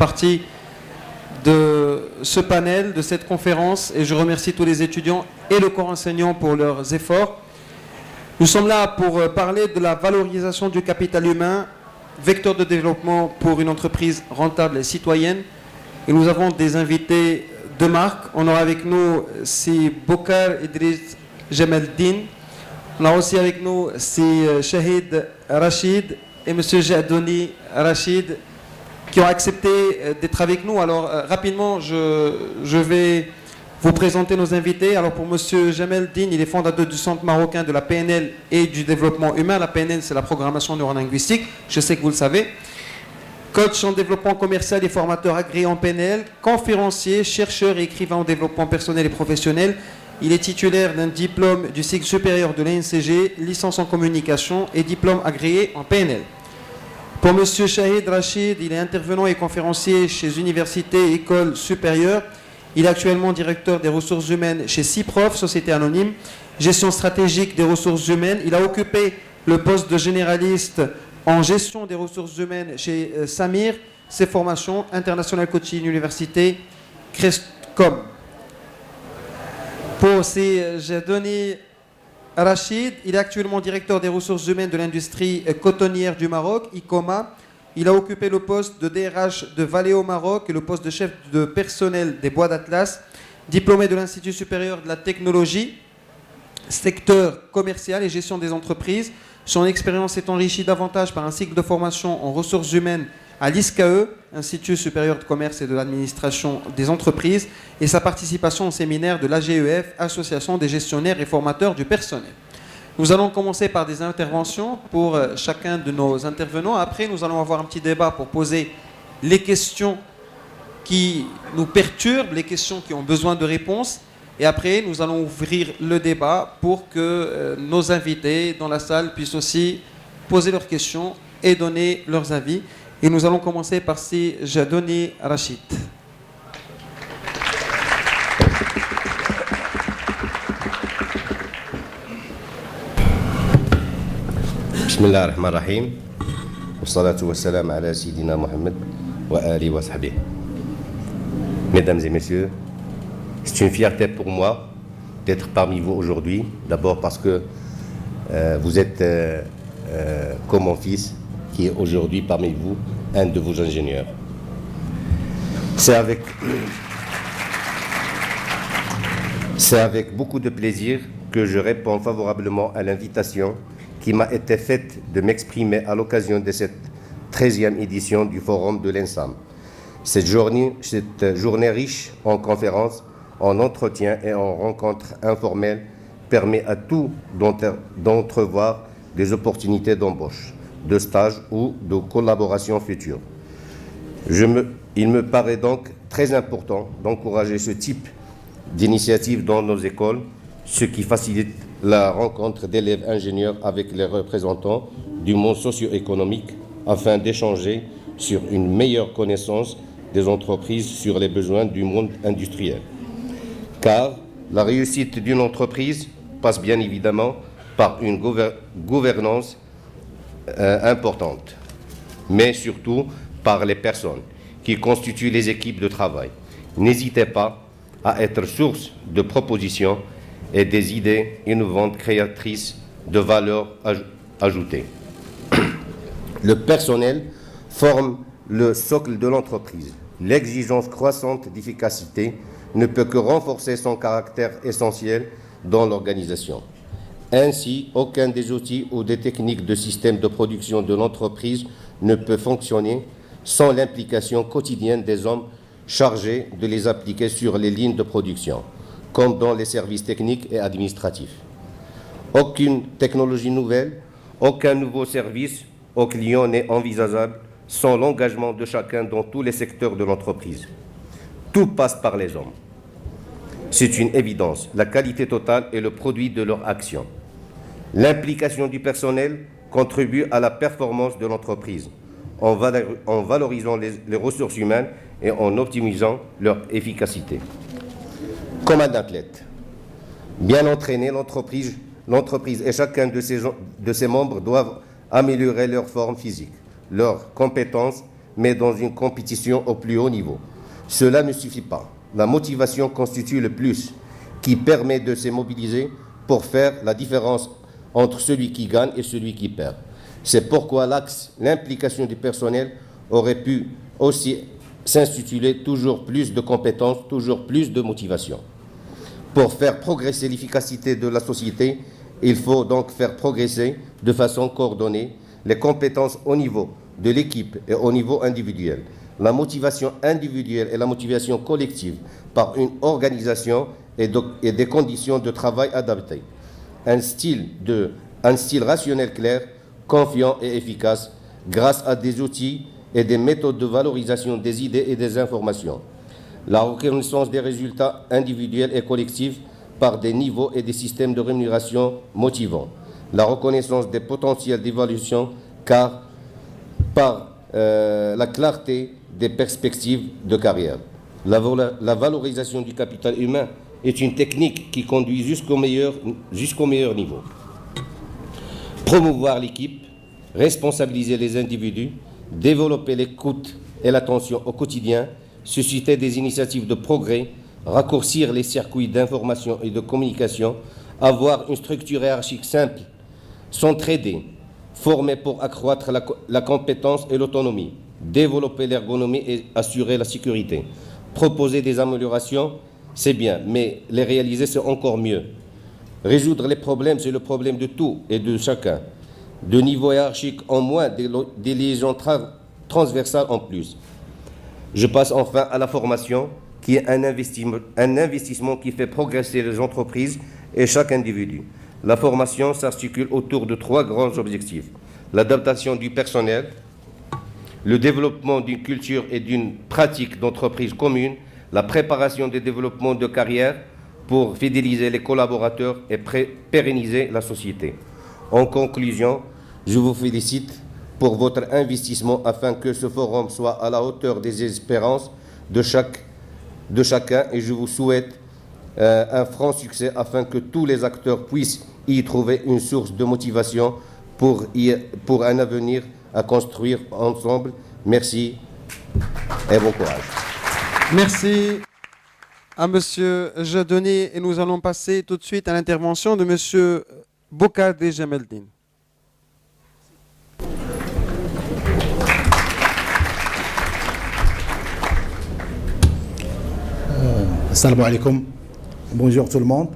partie de ce panel, de cette conférence, et je remercie tous les étudiants et le corps enseignant pour leurs efforts. Nous sommes là pour parler de la valorisation du capital humain, vecteur de développement pour une entreprise rentable et citoyenne. Et nous avons des invités de marque. On aura avec nous si Bokar Idriss Jamaldin. On a aussi avec nous si Shahid Rachid et M. Jadoni Rachid qui ont accepté d'être avec nous. Alors rapidement, je vais vous présenter nos invités. Alors pour M. Jamaldin, il est fondateur du Centre marocain de la PNL et du développement humain. La PNL, c'est la programmation neurolinguistique. Je sais que vous le savez. Coach en développement commercial et formateur agréé en PNL, conférencier, chercheur et écrivain en développement personnel et professionnel. Il est titulaire d'un diplôme du cycle supérieur de l'ANCG, licence en communication et diplôme agréé en PNL. Pour M. Shahid Rachid, il est intervenant et conférencier chez universités et écoles supérieures. Il est actuellement directeur des ressources humaines chez CIPROF, Société Anonyme, gestion stratégique des ressources humaines. Il a occupé le poste de généraliste en gestion des ressources humaines chez Samir, ses formations, International Coaching Université, Crestcom. Pour Jadoni Rachid, il est actuellement directeur des ressources humaines de l'industrie cotonnière du Maroc, ICOMA. Il a occupé le poste de DRH de Valeo Maroc et le poste de chef de personnel des Bois d'Atlas, diplômé de l'Institut supérieur de la technologie, secteur commercial et gestion des entreprises. Son expérience est enrichie davantage par un cycle de formation en ressources humaines à l'ISCAE, Institut supérieur de commerce et de l'administration des entreprises, et sa participation au séminaire de l'AGEF, Association des gestionnaires et formateurs du personnel. Nous allons commencer par des interventions pour chacun de nos intervenants. Après, nous allons avoir un petit débat pour poser les questions qui nous perturbent, les questions qui ont besoin de réponses. Et après, nous allons ouvrir le débat pour que nos invités dans la salle puissent aussi poser leurs questions et donner leurs avis. Et nous allons commencer par si Jadoni Rachid. Bismillah ar-Rahman ar-Rahim. Wassalatu wassalam ala Sayyidina Muhammad wa ali wa sahbihi. Mesdames et messieurs, c'est une fierté pour moi d'être parmi vous aujourd'hui. D'abord parce que vous êtes comme mon fils qui est aujourd'hui parmi vous, un de vos ingénieurs. C'est avec beaucoup de plaisir que je réponds favorablement à l'invitation qui m'a été faite de m'exprimer à l'occasion de cette 13e édition du Forum de l'ENSAM. Cette journée riche en conférences, en entretiens et en rencontres informelles permet à tout d'entrevoir des opportunités d'embauche, de stage ou de collaboration future. Il me paraît donc très important d'encourager ce type d'initiative dans nos écoles, ce qui facilite la rencontre d'élèves ingénieurs avec les représentants du monde socio-économique afin d'échanger sur une meilleure connaissance des entreprises sur les besoins du monde industriel. Car la réussite d'une entreprise passe bien évidemment par une gouvernance importante, mais surtout par les personnes qui constituent les équipes de travail. N'hésitez pas à être source de propositions et des idées innovantes créatrices de valeur ajoutée. Le personnel forme le socle de l'entreprise. L'exigence croissante d'efficacité ne peut que renforcer son caractère essentiel dans l'organisation. Ainsi, aucun des outils ou des techniques de système de production de l'entreprise ne peut fonctionner sans l'implication quotidienne des hommes chargés de les appliquer sur les lignes de production, comme dans les services techniques et administratifs. Aucune technologie nouvelle, aucun nouveau service aux clients n'est envisageable sans l'engagement de chacun dans tous les secteurs de l'entreprise. Tout passe par les hommes. C'est une évidence. La qualité totale est le produit de leur action. L'implication du personnel contribue à la performance de l'entreprise en valorisant les ressources humaines et en optimisant leur efficacité. Comme un athlète, bien entraîné, l'entreprise et chacun de ses membres doivent améliorer leur forme physique, leurs compétences, mais dans une compétition au plus haut niveau. Cela ne suffit pas. La motivation constitue le plus qui permet de se mobiliser pour faire la différence entre celui qui gagne et celui qui perd. C'est pourquoi l'implication du personnel aurait pu aussi s'intituler toujours plus de compétences, toujours plus de motivation. Pour faire progresser l'efficacité de la société, il faut donc faire progresser de façon coordonnée les compétences au niveau de l'équipe et au niveau individuel. La motivation individuelle et la motivation collective par une organisation et des conditions de travail adaptées. Un style rationnel clair, confiant et efficace grâce à des outils et des méthodes de valorisation des idées et des informations. La reconnaissance des résultats individuels et collectifs par des niveaux et des systèmes de rémunération motivants. La reconnaissance des potentiels d'évaluation par la clarté des perspectives de carrière. La valorisation du capital humain est une technique qui conduit jusqu'au meilleur niveau. Promouvoir l'équipe, responsabiliser les individus, développer l'écoute et l'attention au quotidien, susciter des initiatives de progrès, raccourcir les circuits d'information et de communication, avoir une structure hiérarchique simple, s'entraider, former pour accroître la compétence et l'autonomie, développer l'ergonomie et assurer la sécurité. Proposer des améliorations, c'est bien, mais les réaliser, c'est encore mieux. Résoudre les problèmes, c'est le problème de tout et de chacun. De niveau hiérarchique en moins, des liaisons transversales en plus. Je passe enfin à la formation, qui est un investissement qui fait progresser les entreprises et chaque individu. La formation s'articule autour de 3 grands objectifs. L'adaptation du personnel, le développement d'une culture et d'une pratique d'entreprise commune, la préparation des développements de carrière pour fidéliser les collaborateurs et pérenniser la société. En conclusion, je vous félicite pour votre investissement afin que ce forum soit à la hauteur des espérances de chacun et je vous souhaite un franc succès afin que tous les acteurs puissent y trouver une source de motivation pour un avenir à construire ensemble. Merci et bon courage. Merci à Monsieur Jadoni et nous allons passer tout de suite à l'intervention de Monsieur Bokade Jameldine. Salam alaikum. Bonjour tout le monde.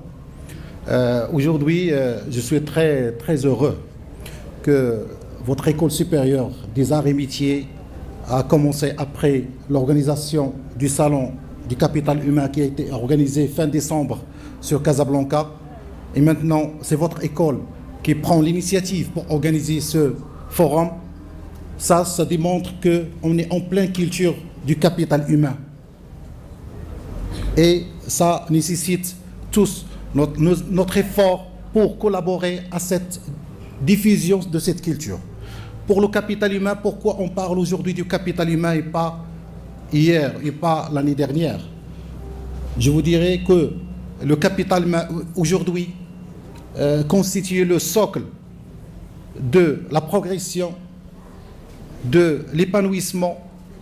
Aujourd'hui, je suis très, très heureux que votre école supérieure des arts et métiers a commencé après l'organisation du salon du capital humain qui a été organisé fin décembre sur Casablanca. Et maintenant, c'est votre école qui prend l'initiative pour organiser ce forum. Ça démontre qu'on est en pleine culture du capital humain. Et ça nécessite tous notre effort pour collaborer à cette diffusion de cette culture. Pour le capital humain, pourquoi on parle aujourd'hui du capital humain et pas hier et pas l'année dernière? Je vous dirais que le capital humain aujourd'hui constitue le socle de la progression, de l'épanouissement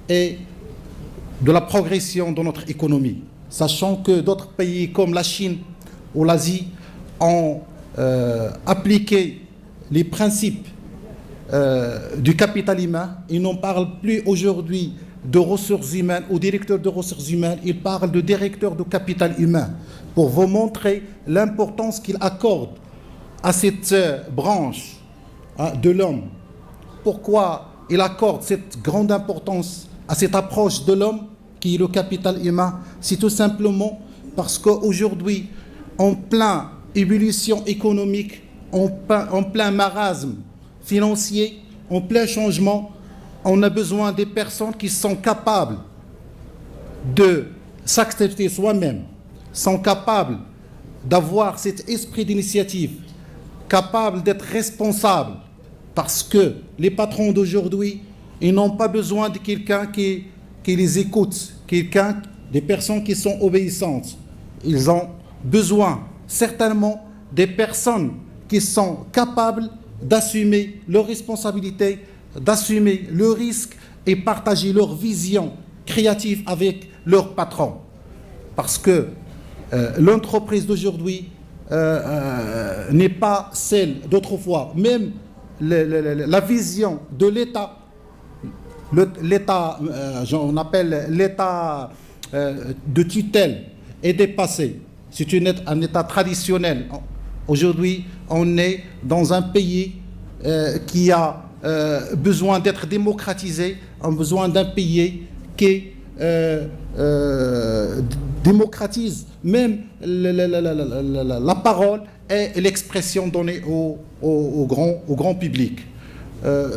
et de la progression de notre économie. Sachant que d'autres pays comme la Chine ou l'Asie ont appliqué les principes du capital humain. Ils n'en parlent plus aujourd'hui de ressources humaines ou directeur de ressources humaines, ils parlent de directeur de capital humain pour vous montrer l'importance qu'ils accordent à cette branche de l'homme. Pourquoi ils accordent cette grande importance à cette approche de l'homme qui est le capital humain? C'est tout simplement parce qu'aujourd'hui, en pleine ébullition économique, en plein marasme financier, en plein changement, on a besoin des personnes qui sont capables de s'accepter soi-même, sont capables d'avoir cet esprit d'initiative, capables d'être responsables, parce que les patrons d'aujourd'hui, ils n'ont pas besoin de quelqu'un qui les écoute, des personnes qui sont obéissantes. Ils ont besoin certainement des personnes qui sont capables d'assumer leurs responsabilités, d'assumer le risque et partager leur vision créative avec leurs patrons. Parce que l'entreprise d'aujourd'hui n'est pas celle d'autrefois. Même la vision de l'État, on appelle l'État de tutelle, est dépassée. C'est un État traditionnel. Aujourd'hui, on est dans un pays qui a besoin d'être démocratisé, a besoin d'un pays qui démocratise même la parole et l'expression donnée au grand public.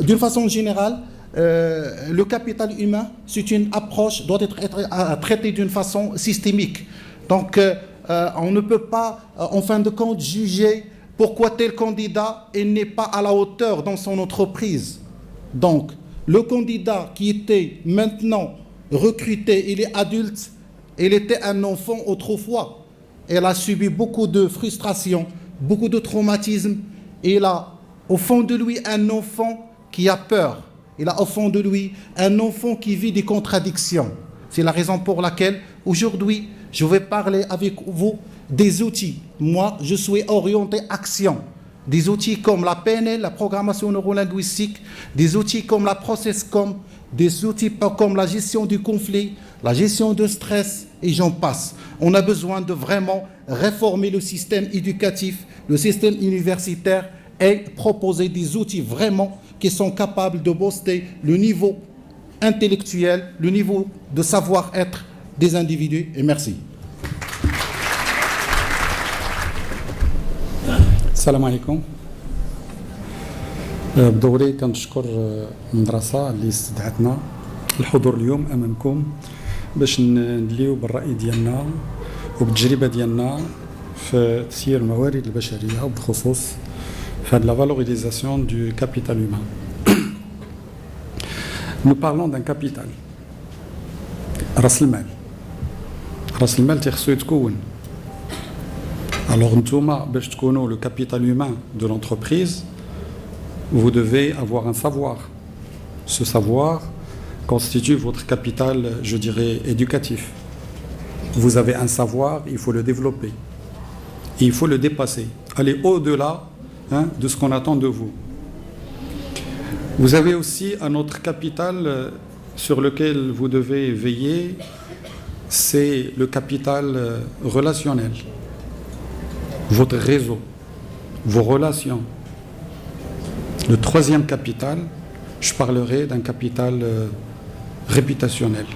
D'une façon générale, le capital humain, c'est une approche, doit être traitée d'une façon systémique. Donc, on ne peut pas, en fin de compte, juger pourquoi tel candidat n'est pas à la hauteur dans son entreprise. Donc, le candidat qui était maintenant recruté, il est adulte, il était un enfant autrefois. Il a subi beaucoup de frustration, beaucoup de traumatisme. Il a au fond de lui un enfant qui a peur. Il a au fond de lui un enfant qui vit des contradictions. C'est la raison pour laquelle aujourd'hui, je vais parler avec vous des outils. Moi, je suis orienté action. Des outils comme la PNL, la programmation neurolinguistique, des outils comme la ProcessCom, des outils comme la gestion du conflit, la gestion de stress, et j'en passe. On a besoin de vraiment réformer le système éducatif, le système universitaire, et proposer des outils vraiment qui sont capables de booster le niveau intellectuel, le niveau de savoir-être des individus. Et merci. السلام عليكم. بدوري كنشكر المدرسة اللي استدعتنا الحضور اليوم أمامكم باش ندليو بالرأي ديالنا وبالتجربة ديالنا في تسيير الموارد البشرية وبالخصوص في la valorisation du capital humain. Nous parlons d'un capital. رأس المال. رأس المال تيخصو يتكون. Alors, نتوما باش تكونوا le capital humain de l'entreprise, vous devez avoir un savoir. Ce savoir constitue votre capital, je dirais, éducatif. Vous avez un savoir, il faut le développer. Et il faut le dépasser, aller au-delà de ce qu'on attend de vous. Vous avez aussi un autre capital sur lequel vous devez veiller, c'est le capital relationnel. Votre réseau, vos relations. Le troisième capital, je parlerai d'un capital réputationnel.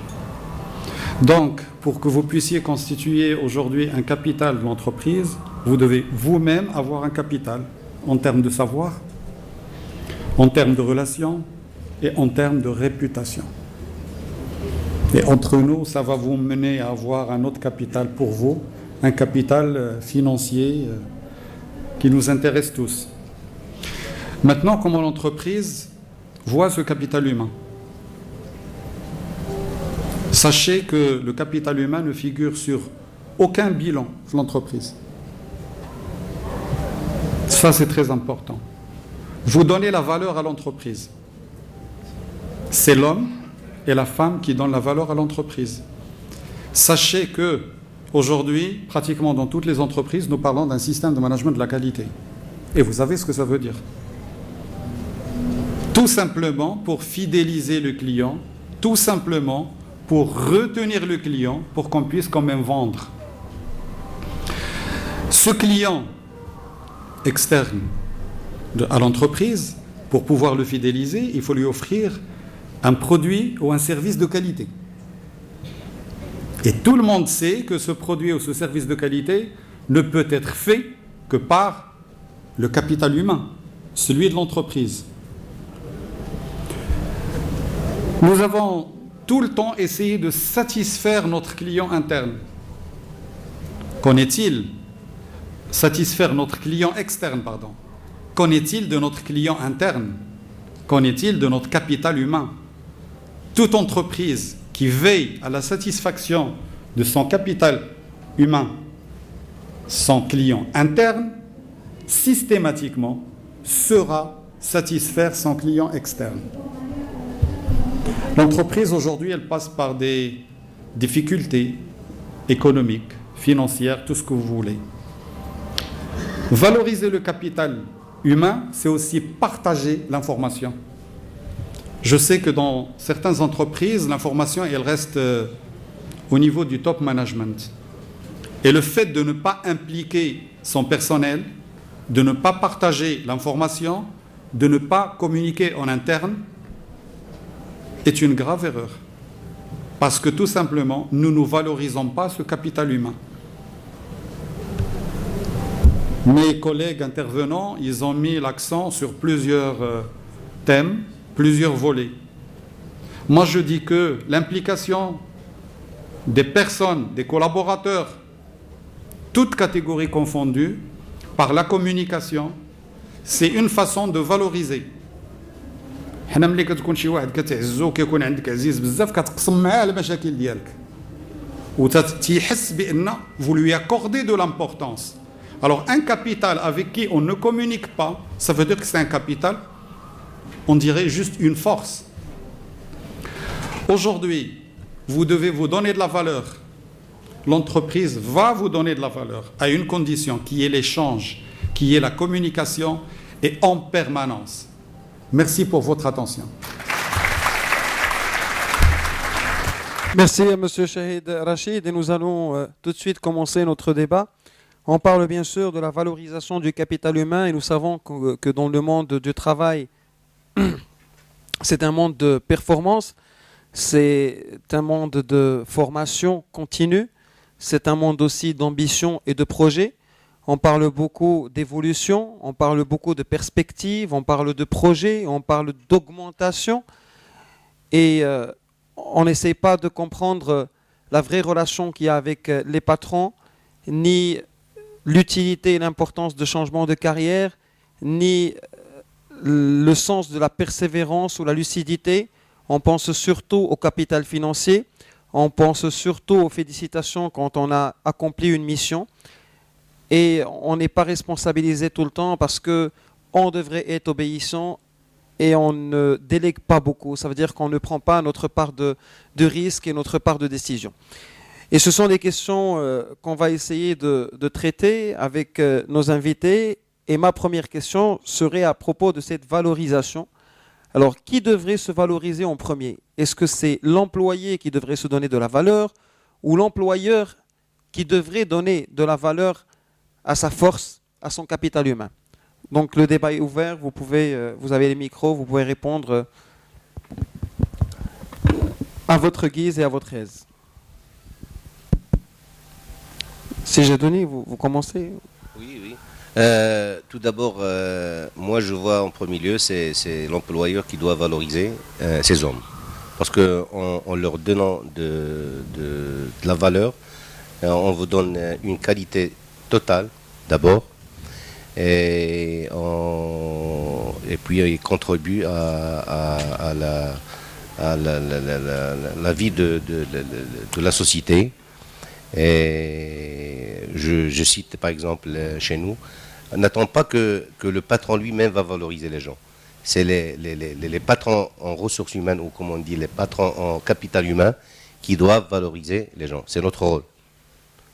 Donc, pour que vous puissiez constituer aujourd'hui un capital de l'entreprise, vous devez vous-même avoir un capital en termes de savoir, en termes de relations et en termes de réputation. Et entre nous, ça va vous mener à avoir un autre capital pour vous, un capital financier qui nous intéresse tous. Maintenant, comment l'entreprise voit ce capital humain? Sachez que le capital humain ne figure sur aucun bilan de l'entreprise. Ça, c'est très important. Vous donnez la valeur à l'entreprise. C'est l'homme et la femme qui donnent la valeur à l'entreprise. Sachez que aujourd'hui, pratiquement dans toutes les entreprises, nous parlons d'un système de management de la qualité. Et vous savez ce que ça veut dire. Tout simplement pour fidéliser le client, tout simplement pour retenir le client, pour qu'on puisse quand même vendre. Ce client externe à l'entreprise, pour pouvoir le fidéliser, il faut lui offrir un produit ou un service de qualité. Et tout le monde sait que ce produit ou ce service de qualité ne peut être fait que par le capital humain, celui de l'entreprise. Nous avons tout le temps essayé de satisfaire notre client interne. Qu'en est-il? Satisfaire notre client externe, pardon. Qu'en est-il de notre client interne? Qu'en est-il de notre capital humain? Toute entreprise qui veille à la satisfaction de son capital humain, son client interne, systématiquement saura satisfaire son client externe. L'entreprise aujourd'hui, elle passe par des difficultés économiques, financières, tout ce que vous voulez. Valoriser le capital humain, c'est aussi partager l'information. Je sais que dans certaines entreprises, l'information, elle reste au niveau du top management. Et le fait de ne pas impliquer son personnel, de ne pas partager l'information, de ne pas communiquer en interne, est une grave erreur. Parce que tout simplement, nous ne valorisons pas ce capital humain. Mes collègues intervenants, ils ont mis l'accent sur plusieurs thèmes, plusieurs volets. Moi, je dis que l'implication des personnes, des collaborateurs, toutes catégories confondues, par la communication, c'est une façon de valoriser. حنا ملي كتكون شي واحد كتعزو كيكون عندك عزيز بزاف كتقسم معاه المشاكل ديالك وتيحس بان vous lui accordez de l'importance. Alors un capital avec qui on ne communique pas, ça veut dire que c'est un capital, on dirait juste une force. Aujourd'hui, vous devez vous donner de la valeur. L'entreprise va vous donner de la valeur à une condition qui est l'échange, qui est la communication et en permanence. Merci pour votre attention. Merci à M. Shahid Rachid et nous allons tout de suite commencer notre débat. On parle bien sûr de la valorisation du capital humain et nous savons que dans le monde du travail, c'est un monde de performance, c'est un monde de formation continue, c'est un monde aussi d'ambition et de projet. On parle beaucoup d'évolution, on parle beaucoup de perspectives, on parle de projets, on parle d'augmentation. Et on n'essaie pas de comprendre la vraie relation qu'il y a avec les patrons, ni l'utilité et l'importance de changement de carrière, ni le sens de la persévérance ou la lucidité. On pense surtout au capital financier, on pense surtout aux félicitations quand on a accompli une mission. Et on n'est pas responsabilisé tout le temps parce qu'on devrait être obéissant et on ne délègue pas beaucoup. Ça veut dire qu'on ne prend pas notre part de risque et notre part de décision. Et ce sont des questions qu'on va essayer de traiter avec nos invités. Et ma première question serait à propos de cette valorisation. Alors, qui devrait se valoriser en premier? Est-ce que c'est l'employé qui devrait se donner de la valeur ou l'employeur qui devrait donner de la valeur à sa force, à son capital humain? Donc le débat est ouvert, vous avez les micros, vous pouvez répondre à votre guise et à votre aise. Si j'ai donné, vous commencez. Oui. Tout d'abord, moi je vois en premier lieu, c'est l'employeur qui doit valoriser ses hommes. Parce qu'en leur donnant de la valeur, on vous donne une qualité totale d'abord, et puis il contribue à la vie de la société. Et je cite par exemple chez nous, on n'attend pas que le patron lui-même va valoriser les gens. C'est les patrons en ressources humaines, ou comme on dit, les patrons en capital humain qui doivent valoriser les gens. C'est notre rôle.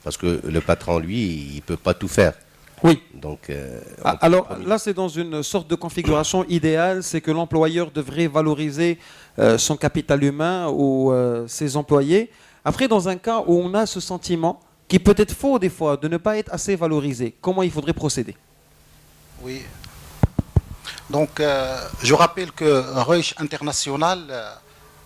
Parce que le patron, lui, il ne peut pas tout faire. Oui. Donc, alors là, c'est dans une sorte de configuration idéale, c'est que l'employeur devrait valoriser son capital humain ou ses employés. Après, dans un cas où on a ce sentiment, qui peut être faux des fois, de ne pas être assez valorisé, comment il faudrait procéder? Oui. Donc, je rappelle que Reich International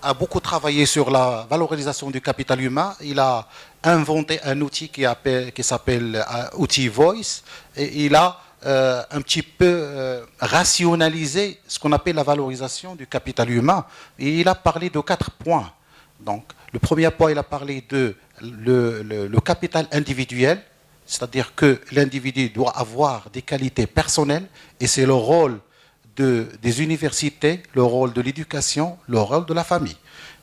a beaucoup travaillé sur la valorisation du capital humain. Il a inventé un outil qui s'appelle outil Voice, et il a un petit peu rationalisé ce qu'on appelle la valorisation du capital humain. Et il a parlé de 4 points. Donc, le premier point, il a parlé de le capital individuel, c'est-à-dire que l'individu doit avoir des qualités personnelles, et c'est le rôle des universités, le rôle de l'éducation, le rôle de la famille.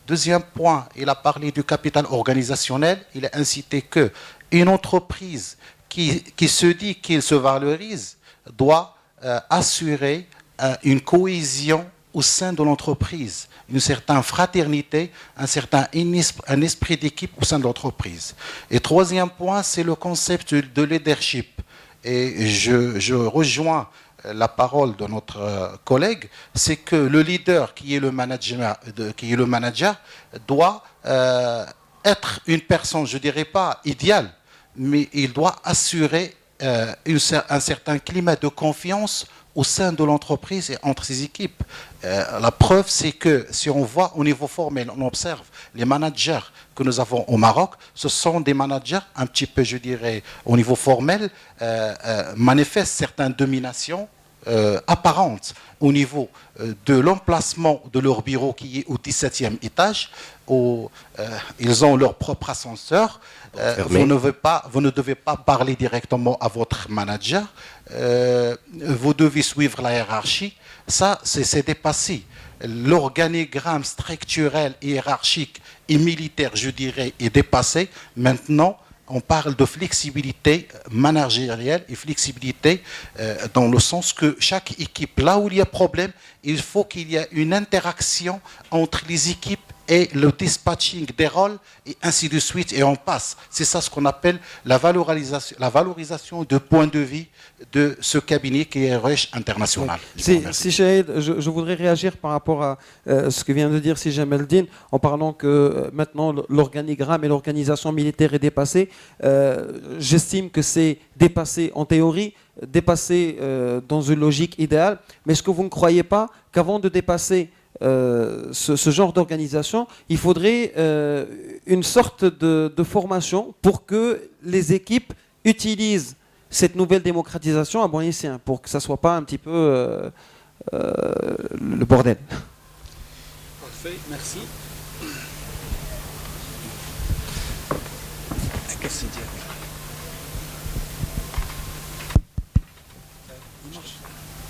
Deuxième point, il a parlé du capital organisationnel. Il a incité qu'une entreprise qui se dit qu'il se valorise doit assurer une cohésion au sein de l'entreprise, une certaine fraternité, un esprit d'équipe au sein de l'entreprise. Et troisième point, c'est le concept de leadership. Et je rejoins la parole de notre collègue, c'est que le leader qui est le manager doit être une personne, je ne dirais pas idéale, mais il doit assurer un certain climat de confiance au sein de l'entreprise et entre ses équipes. La preuve, c'est que si on voit au niveau formel, on observe les managers que nous avons au Maroc, ce sont des managers un petit peu, je dirais, au niveau formel, manifestent certaines dominations apparentes au niveau de l'emplacement de leur bureau qui est au 17e étage, où ils ont leur propre ascenseur. Vous ne devez pas parler directement à votre manager. Vous devez suivre la hiérarchie. Ça, c'est dépassé. L'organigramme structurel, hiérarchique et militaire, je dirais, est dépassé. Maintenant, on parle de flexibilité managériale et flexibilité dans le sens que chaque équipe, là où il y a problème, il faut qu'il y ait une interaction entre les équipes et le dispatching des rôles, et ainsi de suite, et on passe. C'est ça ce qu'on appelle la valorisation de point de vue de ce cabinet qui est RH International. Si Chahid, je voudrais réagir par rapport à ce que vient de dire Sijam Eldin, en parlant que maintenant l'organigramme et l'organisation militaire est dépassée. J'estime que c'est dépassé en théorie, dépassé dans une logique idéale, mais est-ce que vous ne croyez pas qu'avant de dépasser ce genre d'organisation, il faudrait une sorte de formation pour que les équipes utilisent cette nouvelle démocratisation à bon escient, pour que ça ne soit pas un petit peu le bordel. Parfait, merci.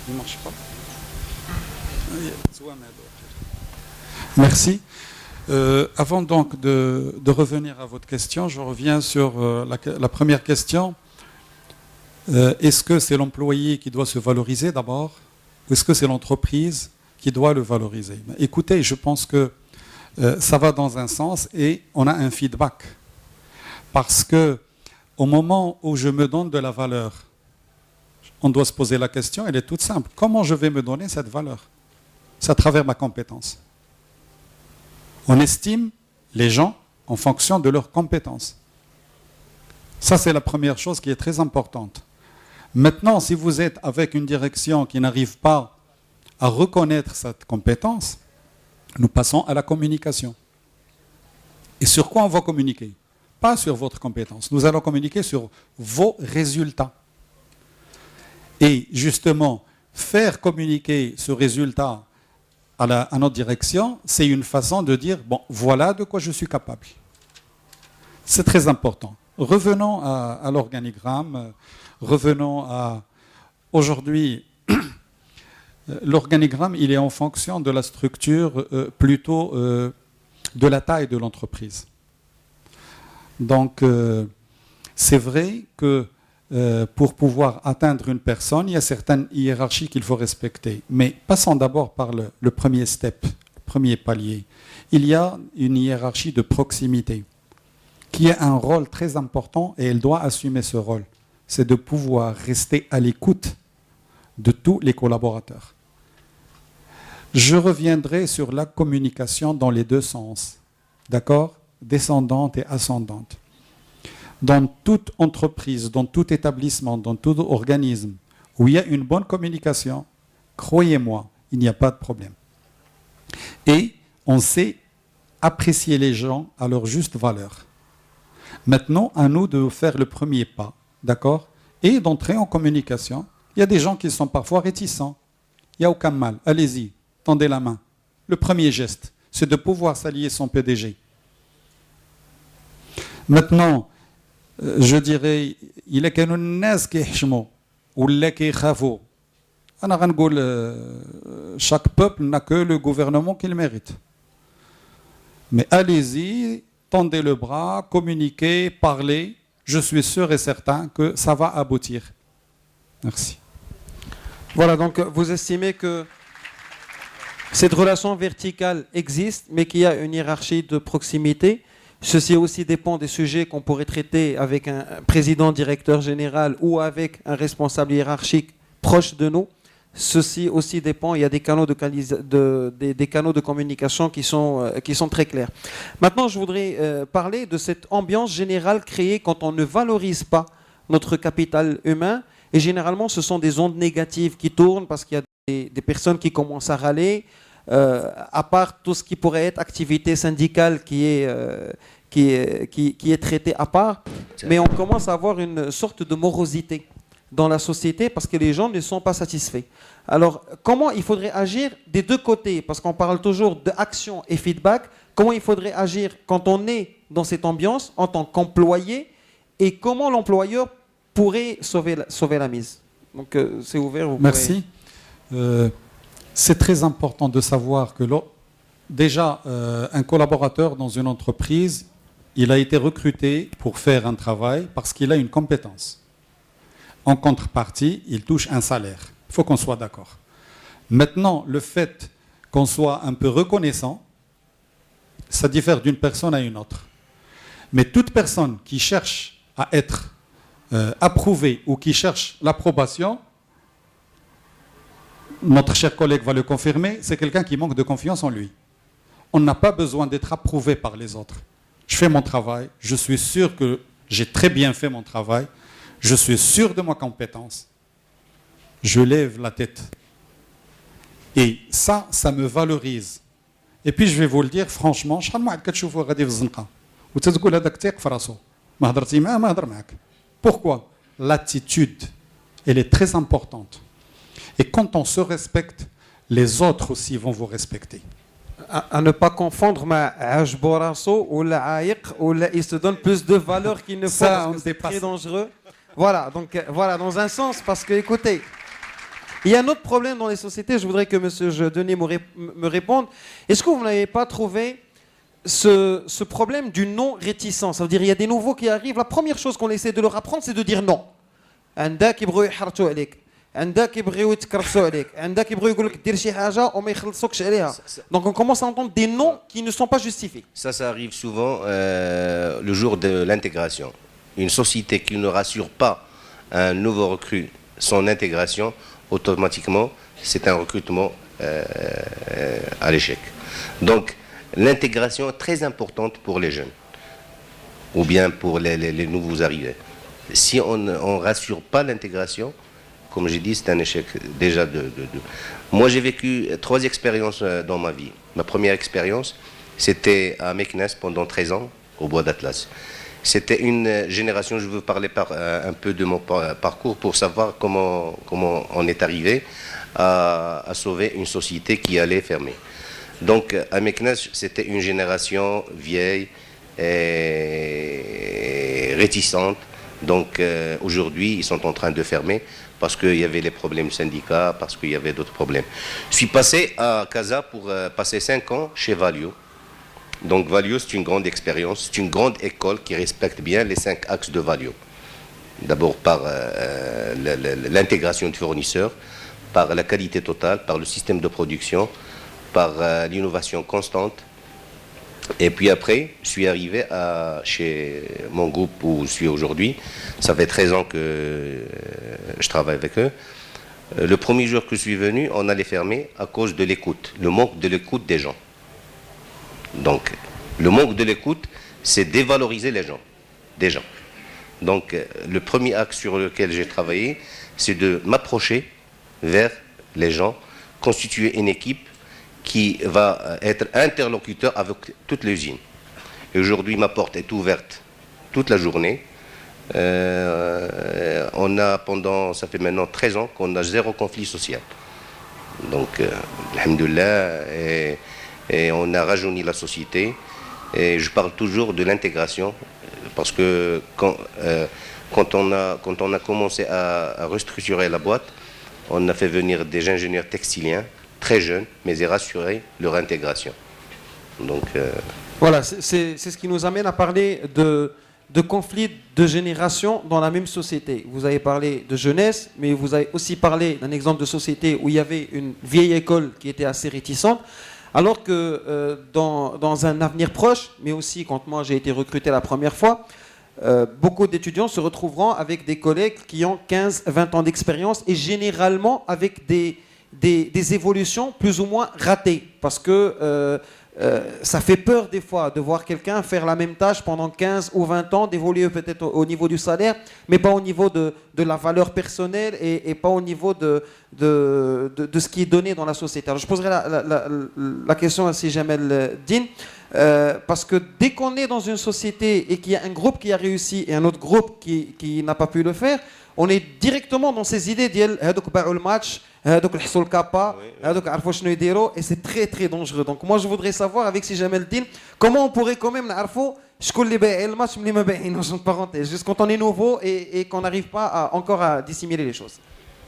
Il ne marche pas. Merci. Avant donc de revenir à votre question, je reviens sur la première question. Est-ce que c'est l'employé qui doit se valoriser d'abord, ou est-ce que c'est l'entreprise qui doit le valoriser? Écoutez, je pense que ça va dans un sens et on a un feedback. Parce que au moment où je me donne de la valeur, on doit se poser la question, elle est toute simple. Comment je vais me donner cette valeur? C'est à travers ma compétence. On estime les gens en fonction de leurs compétences. Ça, c'est la première chose qui est très importante. Maintenant, si vous êtes avec une direction qui n'arrive pas à reconnaître cette compétence, nous passons à la communication. Et sur quoi on va communiquer? Pas sur votre compétence. Nous allons communiquer sur vos résultats. Et justement, faire communiquer ce résultat à notre direction, c'est une façon de dire, bon, voilà de quoi je suis capable. C'est très important. Revenons à l'organigramme, revenons à... Aujourd'hui, l'organigramme, il est en fonction de la structure, plutôt de la taille de l'entreprise. Donc, c'est vrai que pour pouvoir atteindre une personne, il y a certaines hiérarchies qu'il faut respecter. Mais passons d'abord par le premier step, le premier palier. Il y a une hiérarchie de proximité qui a un rôle très important et elle doit assumer ce rôle. C'est de pouvoir rester à l'écoute de tous les collaborateurs. Je reviendrai sur la communication dans les deux sens, d'accord? Descendante et ascendante. Dans toute entreprise, dans tout établissement, dans tout organisme où il y a une bonne communication, croyez-moi, il n'y a pas de problème. Et on sait apprécier les gens à leur juste valeur. Maintenant, à nous de faire le premier pas, d'accord? Et d'entrer en communication. Il y a des gens qui sont parfois réticents. Il n'y a aucun mal. Allez-y, tendez la main. Le premier geste, c'est de pouvoir s'allier son PDG. Maintenant, je dirais, il est كانوا الناس كيحشموا ولا كيخافوا. أنا غنقول chaque peuple n'a que le gouvernement qu'il mérite. Mais allez-y, tendez le bras, communiquez, parlez. Je suis sûr et certain que ça va aboutir. Merci. Voilà, donc vous estimez que Cette relation verticale existe, mais qu'il y a une hiérarchie de proximité. Ceci aussi dépend des sujets qu'on pourrait traiter avec un président, directeur général ou avec un responsable hiérarchique proche de nous. Ceci aussi dépend, il y a des canaux des canaux de communication qui sont très clairs. Maintenant, je voudrais parler de cette ambiance générale créée quand on ne valorise pas notre capital humain. Et généralement, ce sont des ondes négatives qui tournent parce qu'il y a des personnes qui commencent à râler, à part tout ce qui pourrait être activité syndicale qui est traitée à part. Mais on commence à avoir une sorte de morosité dans la société parce que les gens ne sont pas satisfaits. Alors, comment il faudrait agir des deux côtés? Parce qu'on parle toujours d'action et feedback. Comment il faudrait agir quand on est dans cette ambiance en tant qu'employé et comment l'employeur pourrait sauver la mise? Donc, c'est ouvert. Merci. C'est très important de savoir que déjà, un collaborateur dans une entreprise, il a été recruté pour faire un travail parce qu'il a une compétence. En contrepartie, il touche un salaire. Il faut qu'on soit d'accord. Maintenant, le fait qu'on soit un peu reconnaissant, ça diffère d'une personne à une autre. Mais toute personne qui cherche à être approuvée ou qui cherche l'approbation, notre cher collègue va le confirmer, c'est quelqu'un qui manque de confiance en lui. On n'a pas besoin d'être approuvé par les autres. Je fais mon travail, je suis sûr que j'ai très bien fait mon travail, je suis sûr de ma compétence. Je lève la tête. Et ça me valorise. Et puis je vais vous le dire franchement, pourquoi? L'attitude, elle est très importante. Et quand on se respecte, les autres aussi vont vous respecter. À ne pas confondre ma Ajborasso ou la Aïq, ou il se donne plus de valeur qu'il ne faut, parce que c'est très dangereux. Voilà, donc voilà, dans un sens, parce que écoutez, il y a un autre problème dans les sociétés, je voudrais que M. Denis me réponde. Est-ce que vous n'avez pas trouvé ce problème du non-réticence? Ça veut dire il y a des nouveaux qui arrivent, la première chose qu'on essaie de leur apprendre, c'est de dire non. Donc on commence à entendre des noms qui ne sont pas justifiés. Ça arrive souvent le jour de l'intégration. Une société qui ne rassure pas un nouveau recrue son intégration, automatiquement, c'est un recrutement à l'échec. Donc l'intégration est très importante pour les jeunes ou bien pour les nouveaux arrivés. Si on ne rassure pas l'intégration, comme j'ai dit, c'est un échec déjà Moi, j'ai vécu 3 expériences dans ma vie. Ma première expérience, c'était à Meknès pendant 13 ans, au Bois d'Atlas. C'était une génération, je veux parler un peu de mon parcours pour savoir comment on est arrivé à sauver une société qui allait fermer. Donc, à Meknès, c'était une génération vieille et réticente. Donc, aujourd'hui, ils sont en train de fermer parce qu'il y avait les problèmes syndicats, parce qu'il y avait d'autres problèmes. Je suis passé à Casa pour passer 5 ans chez Valio. Donc Valio, c'est une grande expérience, c'est une grande école qui respecte bien les 5 axes de Valio. D'abord par l'intégration de fournisseurs, par la qualité totale, par le système de production, par l'innovation constante. Et puis après, je suis arrivé chez mon groupe où je suis aujourd'hui. Ça fait 13 ans que je travaille avec eux. Le premier jour que je suis venu, on allait fermer à cause de l'écoute, le manque de l'écoute des gens. Donc, le manque de l'écoute, c'est dévaloriser les gens, des gens. Donc, le premier axe sur lequel j'ai travaillé, c'est de m'approcher vers les gens, constituer une équipe qui va être interlocuteur avec toute l'usine. Et aujourd'hui, ma porte est ouverte toute la journée. On a ça fait maintenant 13 ans qu'on a 0 conflit social. Donc, alhamdoulilah, et on a rajeuni la société. Et je parle toujours de l'intégration, parce que quand on a commencé à restructurer la boîte, on a fait venir des ingénieurs textiliens, très jeunes, mais ils rassuraient leur intégration. Donc, voilà, c'est ce qui nous amène à parler de conflits de génération dans la même société. Vous avez parlé de jeunesse, mais vous avez aussi parlé d'un exemple de société où il y avait une vieille école qui était assez réticente, alors que dans un avenir proche, mais aussi quand moi j'ai été recruté la première fois, beaucoup d'étudiants se retrouveront avec des collègues qui ont 15-20 ans d'expérience et généralement avec des évolutions plus ou moins ratées. Parce que ça fait peur des fois de voir quelqu'un faire la même tâche pendant 15 ou 20 ans, d'évoluer peut-être au niveau du salaire, mais pas au niveau de la valeur personnelle et pas au niveau de ce qui est donné dans la société. Alors je poserai la question à Si Jamel Din. Parce que dès qu'on est dans une société et qu'il y a un groupe qui a réussi et un autre groupe qui n'a pas pu le faire, on est directement dans ces idées ديال هذوك باعوا الماتش هذوك لحسوا الكابا هذوك عرفوا شنو يديروا et c'est très très dangereux. Donc moi je voudrais savoir avec Si Jamel Din comment on pourrait quand même نعرفوا شكون اللي بايع الماتش ملي ما بايعينوش en parenthèse juste quand on est nouveau et qu'on n'arrive pas encore à dissimuler les choses.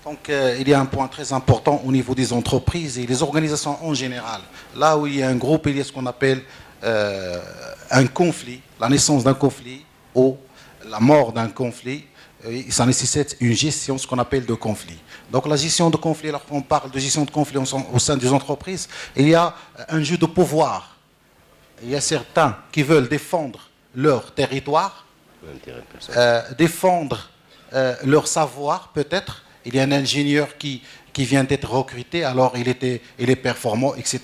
Donc il y a un point très important au niveau des entreprises et des organisations en général. Là où il y a un groupe, il y a ce qu'on appelle un conflit, la naissance d'un conflit ou la mort d'un conflit. Ça nécessite une gestion, ce qu'on appelle de conflit. Donc la gestion de conflit, lorsqu'on parle de gestion de conflit au sein des entreprises, il y a un jeu de pouvoir. Il y a certains qui veulent défendre leur territoire, défendre leur savoir peut-être. Il y a un ingénieur qui vient d'être recruté, alors il est performant, etc.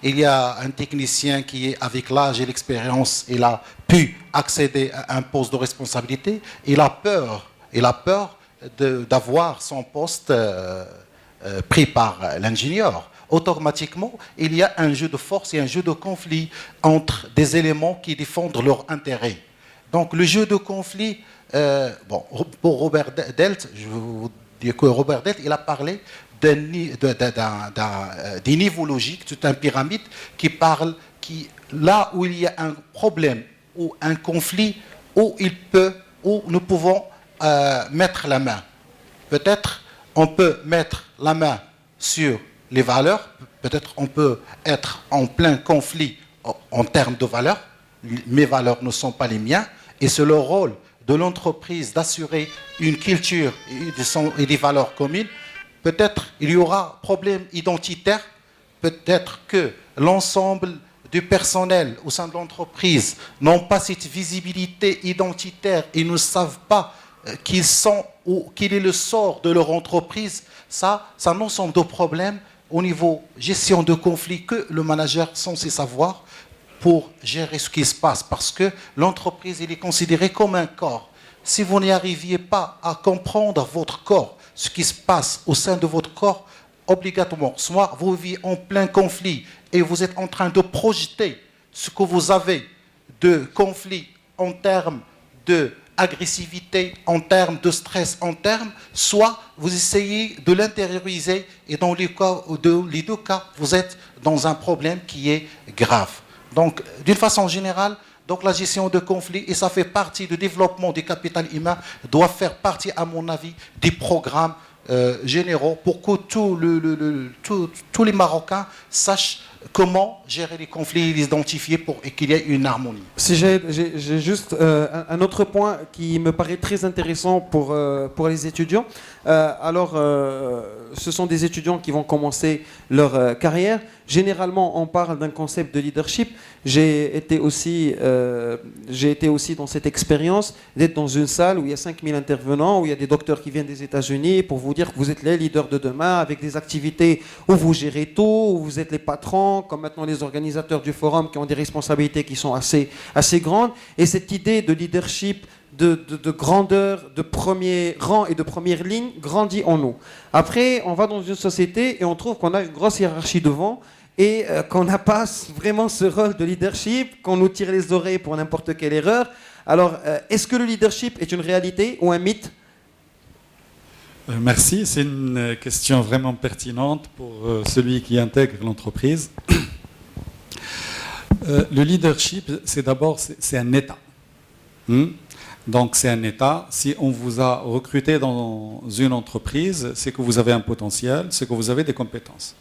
Il y a un technicien qui est avec l'âge et l'expérience, il a pu accéder à un poste de responsabilité. Il a peur d'avoir son poste pris par l'ingénieur. Automatiquement, il y a un jeu de force et un jeu de conflit entre des éléments qui défendent leur intérêt. Donc le jeu de conflit, pour Robert Delt, je vous dis que Robert Delt, il a parlé des niveaux logiques, toute une pyramide qui là où il y a un problème ou un conflit, où nous pouvons mettre la main. Peut-être on peut mettre la main sur les valeurs, peut-être on peut être en plein conflit en termes de valeurs, mes valeurs ne sont pas les miens, et c'est le rôle de l'entreprise d'assurer une culture et des valeurs communes. Peut-être il y aura problème identitaire, peut-être que l'ensemble du personnel au sein de l'entreprise n'ont pas cette visibilité identitaire et ne savent pas qu'ils sont ou quel est le sort de leur entreprise. Ça, c'est un ensemble de problèmes au niveau gestion de conflits que le manager est censé savoir pour gérer ce qui se passe, parce que l'entreprise est considérée comme un corps. Si vous n'y arriviez pas à comprendre votre corps, ce qui se passe au sein de votre corps, obligatoirement, soit vous vivez en plein conflit et vous êtes en train de projeter ce que vous avez de conflit en termes d'agressivité, en termes de stress, en termes, soit vous essayez de l'intérioriser et dans les deux cas, vous êtes dans un problème qui est grave. Donc, d'une façon générale, donc la gestion de conflits, et ça fait partie du développement du capital humain, doit faire partie, à mon avis, des programmes généraux pour que tous les Marocains sachent comment gérer les conflits et les identifier pour qu'il y ait une harmonie. Si j'ai juste un autre point qui me paraît très intéressant pour les étudiants. Ce sont des étudiants qui vont commencer leur carrière. Généralement, on parle d'un concept de leadership. J'ai été aussi dans cette expérience d'être dans une salle où il y a 5000 intervenants, où il y a des docteurs qui viennent des États-Unis pour vous dire que vous êtes les leaders de demain, avec des activités où vous gérez tout, où vous êtes les patrons, comme maintenant les organisateurs du forum qui ont des responsabilités qui sont assez grandes. Et cette idée de leadership, de grandeur, de premier rang et de première ligne grandit en nous. Après, on va dans une société et on trouve qu'on a une grosse hiérarchie devant et qu'on n'a pas vraiment ce rôle de leadership, qu'on nous tire les oreilles pour n'importe quelle erreur. Alors, est-ce que le leadership est une réalité ou un mythe ? Merci, c'est une question vraiment pertinente pour celui qui intègre l'entreprise. Le leadership, c'est d'abord un état. Donc c'est un état. Si on vous a recruté dans une entreprise, c'est que vous avez un potentiel, c'est que vous avez des compétences.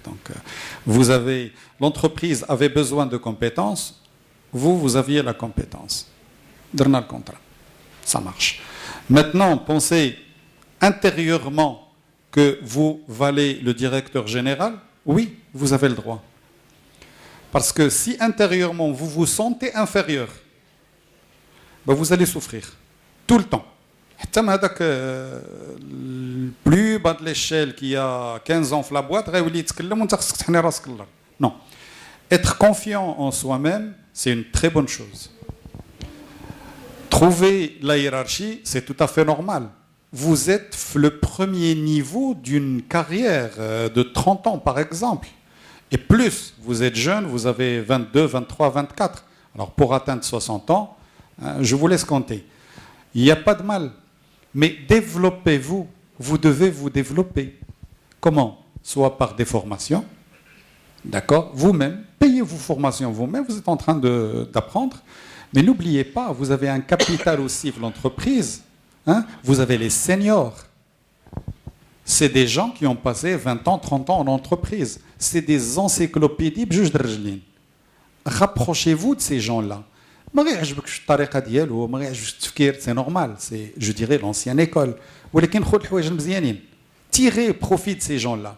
Donc l'entreprise avait besoin de compétences, vous aviez la compétence. Donnez le contrat. Ça marche. Maintenant, pensez intérieurement que vous valez le directeur général. Oui, vous avez le droit. Parce que si intérieurement vous vous sentez inférieur, ben vous allez souffrir tout le temps. Le plus bas de l'échelle qui a 15 ans dans la boîte, non. Être confiant en soi-même, c'est une très bonne chose. Trouver la hiérarchie, c'est tout à fait normal. Vous êtes le premier niveau d'une carrière de 30 ans, par exemple. Et plus, vous êtes jeune, vous avez 22, 23, 24. Alors, pour atteindre 60 ans, je vous laisse compter. Il n'y a pas de mal. Mais développez-vous. Vous devez vous développer. Comment? Soit par des formations. D'accord? Vous-même, payez vos formations vous-même. Vous êtes en train d'apprendre. Mais n'oubliez pas, vous avez un capital aussi de l'entreprise. Hein? Vous avez les seniors. C'est des gens qui ont passé 20 ans, 30 ans en entreprise. C'est des encyclopédies بجوج درجلين. Rapprochez-vous de ces gens-là. C'est normal, c'est, je dirais, l'ancienne école. Tirez profit de ces gens-là.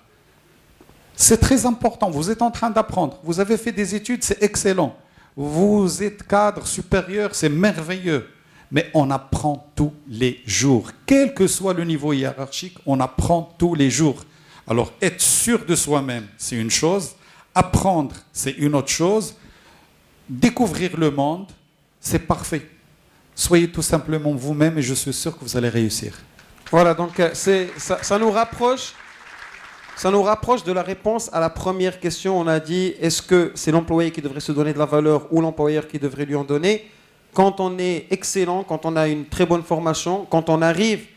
C'est très important, vous êtes en train d'apprendre. Vous avez fait des études, c'est excellent. Vous êtes cadre supérieur, c'est merveilleux. Mais on apprend tous les jours. Quel que soit le niveau hiérarchique, on apprend tous les jours. Alors, être sûr de soi-même, c'est une chose. Apprendre, c'est une autre chose. Découvrir le monde, c'est parfait. Soyez tout simplement vous-même et je suis sûr que vous allez réussir. Voilà, donc ça nous rapproche de la réponse à la première question. On a dit, est-ce que c'est l'employé qui devrait se donner de la valeur ou l'employeur qui devrait lui en donner? Quand on est excellent, quand on a une très bonne formation, quand on arrive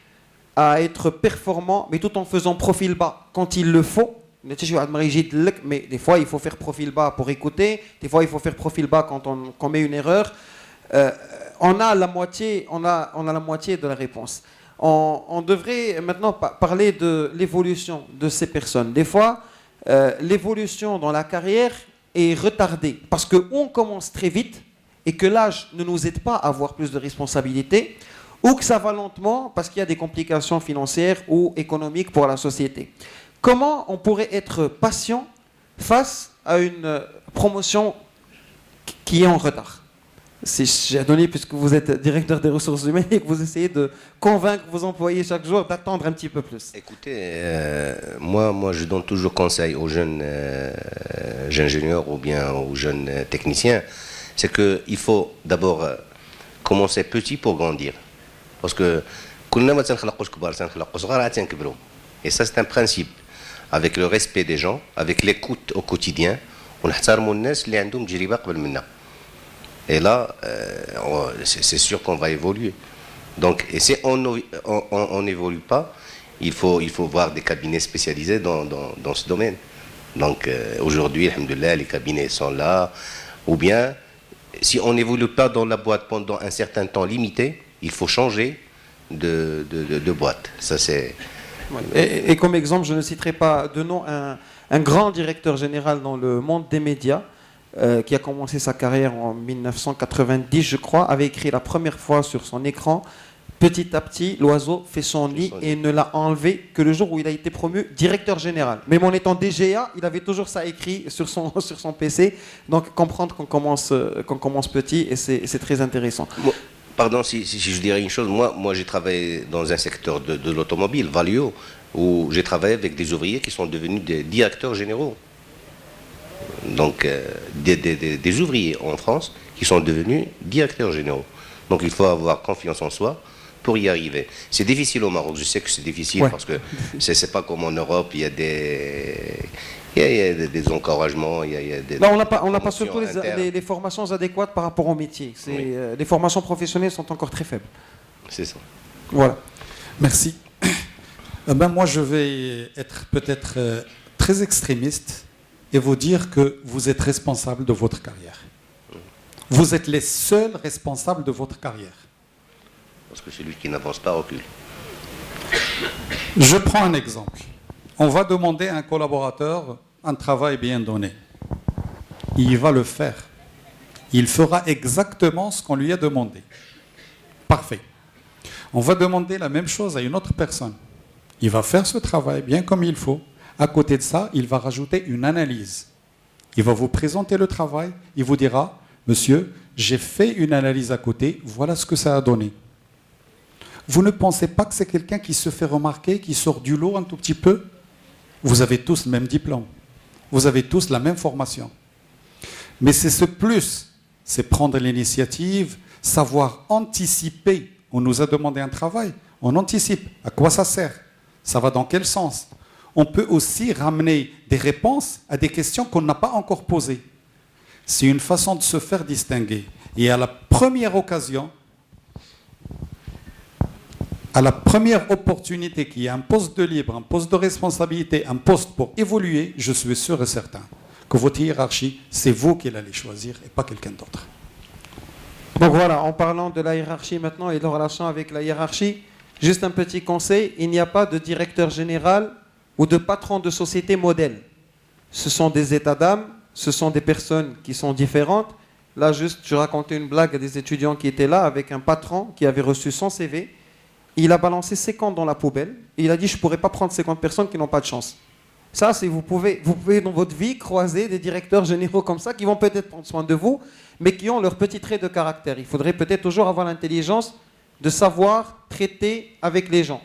à être performant, mais tout en faisant profil bas, quand il le faut, mais des fois il faut faire profil bas pour écouter, des fois il faut faire profil bas quand on commet une erreur. On a la moitié de la réponse. On devrait maintenant parler de l'évolution de ces personnes. Des fois, l'évolution dans la carrière est retardée parce qu'on commence très vite et que l'âge ne nous aide pas à avoir plus de responsabilités, ou que ça va lentement parce qu'il y a des complications financières ou économiques pour la société. Comment on pourrait être patient face à une promotion qui est en retard? Si j'ai donné, puisque vous êtes directeur des ressources humaines et que vous essayez de convaincre vos employés chaque jour d'attendre un petit peu plus. Écoutez, moi je donne toujours conseil aux jeunes ingénieurs ou bien aux jeunes techniciens, c'est qu'il faut d'abord commencer petit pour grandir. Parce que et ça c'est un principe. Avec le respect des gens, avec l'écoute au quotidien, et là, c'est sûr qu'on va évoluer. Donc, et si on n'évolue pas, il faut voir des cabinets spécialisés dans ce domaine. Donc, aujourd'hui, alhamdoulilah, les cabinets sont là. Ou bien, si on n'évolue pas dans la boîte pendant un certain temps limité, il faut changer de boîte. Ça, c'est... Et comme exemple, je ne citerai pas de nom, un grand directeur général dans le monde des médias, qui a commencé sa carrière en 1990, je crois, avait écrit la première fois sur son écran, petit à petit, l'oiseau fait son nid et ne l'a enlevé que le jour où il a été promu directeur général. Même en étant DGA, il avait toujours ça écrit sur son PC. Donc comprendre qu'on commence petit, et c'est très intéressant. Pardon si je dirais une chose, moi j'ai travaillé dans un secteur de l'automobile, Valeo, où j'ai travaillé avec des ouvriers qui sont devenus des directeurs généraux. Donc des ouvriers en France qui sont devenus directeurs généraux. Donc il faut avoir confiance en soi pour y arriver. C'est difficile au Maroc, je sais que c'est difficile, ouais. Parce que c'est pas comme en Europe, il y a des encouragements, il y a des... Là, on n'a pas surtout les formations adéquates par rapport au métier. Oui. Les formations professionnelles sont encore très faibles. C'est ça. Voilà. Merci. Moi, je vais être peut-être très extrémiste et vous dire que vous êtes responsable de votre carrière. Vous êtes les seuls responsables de votre carrière. Parce que celui qui n'avance pas recule. Je prends un exemple. On va demander à un collaborateur un travail bien donné. Il va le faire. Il fera exactement ce qu'on lui a demandé. Parfait. On va demander la même chose à une autre personne. Il va faire ce travail bien comme il faut. À côté de ça, il va rajouter une analyse. Il va vous présenter le travail. Il vous dira, monsieur, j'ai fait une analyse à côté. Voilà ce que ça a donné. Vous ne pensez pas que c'est quelqu'un qui se fait remarquer, qui sort du lot un tout petit peu? Vous avez tous le même diplôme. Vous avez tous la même formation. Mais c'est ce plus, c'est prendre l'initiative, savoir anticiper. On nous a demandé un travail, on anticipe. À quoi ça sert? Ça va dans quel sens? On peut aussi ramener des réponses à des questions qu'on n'a pas encore posées. C'est une façon de se faire distinguer. Et à la première occasion, à la première opportunité qu'il y a un poste de libre, un poste de responsabilité, un poste pour évoluer, je suis sûr et certain que votre hiérarchie, c'est vous qui l'allez choisir et pas quelqu'un d'autre. Donc voilà, en parlant de la hiérarchie maintenant et de relation avec la hiérarchie, juste un petit conseil, il n'y a pas de directeur général ou de patron de société modèle. Ce sont des états d'âme, ce sont des personnes qui sont différentes. Là, juste, je racontais une blague à des étudiants qui étaient là avec un patron qui avait reçu son CV. Il a balancé 50 dans la poubelle et il a dit, je ne pourrais pas prendre 50 personnes qui n'ont pas de chance. Ça, c'est vous pouvez dans votre vie croiser des directeurs généraux comme ça qui vont peut-être prendre soin de vous, mais qui ont leurs petits traits de caractère. Il faudrait peut-être toujours avoir l'intelligence de savoir traiter avec les gens.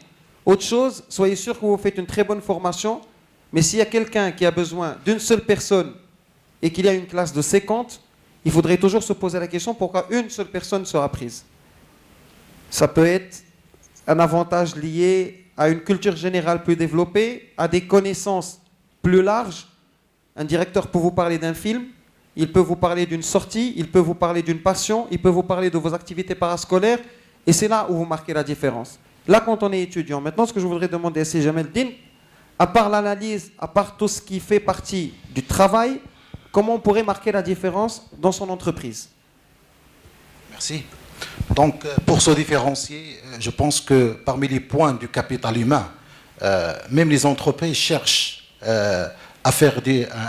Autre chose, soyez sûr que vous faites une très bonne formation, mais s'il y a quelqu'un qui a besoin d'une seule personne et qu'il y a une classe de 50, il faudrait toujours se poser la question pourquoi une seule personne sera prise. Ça peut être un avantage lié à une culture générale plus développée, à des connaissances plus larges. Un directeur peut vous parler d'un film, il peut vous parler d'une sortie, il peut vous parler d'une passion, il peut vous parler de vos activités parascolaires, et c'est là où vous marquez la différence. Là, quand on est étudiant, maintenant, ce que je voudrais demander à C. Jamel Din, à part l'analyse, à part tout ce qui fait partie du travail, comment on pourrait marquer la différence dans son entreprise? Merci. Donc, pour se différencier, je pense que parmi les points du capital humain, même les entreprises cherchent à faire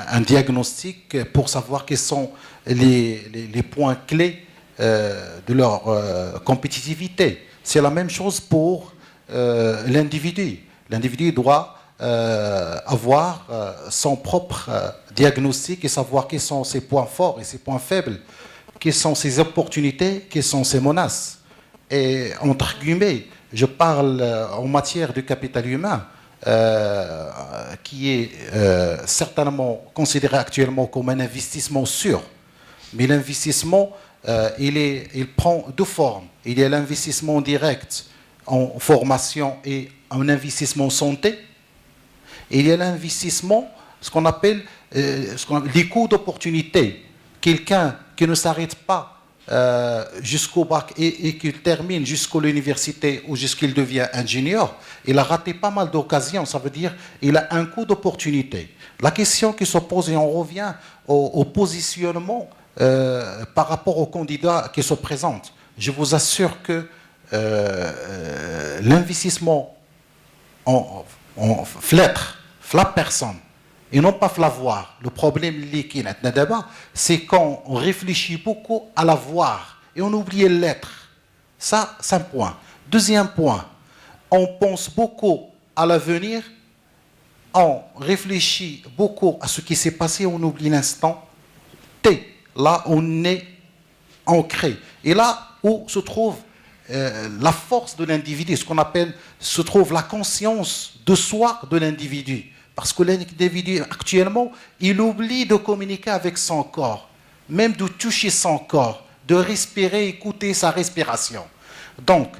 un diagnostic pour savoir quels sont les points clés de leur compétitivité. C'est la même chose pour l'individu. L'individu doit avoir son propre diagnostic et savoir quels sont ses points forts et ses points faibles, quelles sont ses opportunités, quelles sont ses menaces. Et entre guillemets, je parle en matière du capital humain, qui est certainement considéré actuellement comme un investissement sûr. Mais l'investissement, il prend deux formes. Il y a l'investissement direct en formation et un investissement en santé. Et il y a l'investissement, ce qu'on appelle les coûts d'opportunité. Quelqu'un qui ne s'arrête pas jusqu'au bac et qui termine jusqu'à l'université ou jusqu'il devient ingénieur, il a raté pas mal d'occasions. Ça veut dire qu'il a un coût d'opportunité. La question qui se pose, et on revient au positionnement par rapport aux candidats qui se présentent. Je vous assure que l'investissement en flattre la personne et non pas l'avoir. Le problème qui est là, c'est qu'on réfléchit beaucoup à l'avoir et on oublie l'être. Ça, c'est un point. Deuxième point, on pense beaucoup à l'avenir, on réfléchit beaucoup à ce qui s'est passé, on oublie l'instant T. Là, on est ancré. Et là où se trouve la force de l'individu, ce qu'on appelle, se trouve la conscience de soi de l'individu. Parce que l'individu, actuellement, il oublie de communiquer avec son corps, même de toucher son corps, de respirer, écouter sa respiration. Donc,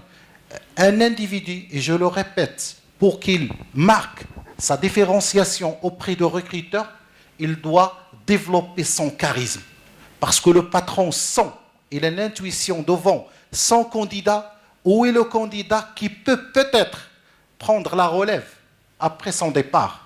un individu, et je le répète, pour qu'il marque sa différenciation auprès de recruteurs, il doit développer son charisme. Parce que le patron sent, il a l'intuition devant son candidat, où est le candidat qui peut peut-être prendre la relève après son départ.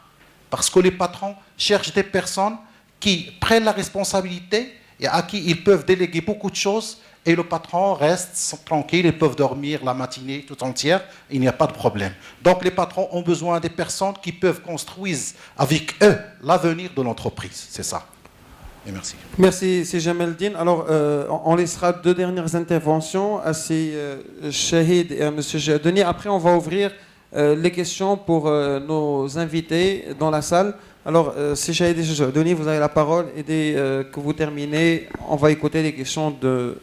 Parce que les patrons cherchent des personnes qui prennent la responsabilité et à qui ils peuvent déléguer beaucoup de choses et le patron reste tranquille, ils peuvent dormir la matinée tout entière, il n'y a pas de problème. Donc les patrons ont besoin des personnes qui peuvent construire avec eux l'avenir de l'entreprise, c'est ça. Et merci. Merci, c'est Jamel Din. Alors, on laissera 2 dernières interventions à ces Shahid et à M. Jadoni. Après, on va ouvrir les questions pour nos invités dans la salle. Alors, c'est Shahid et Jadoni, vous avez la parole. Et dès que vous terminez, on va écouter les questions de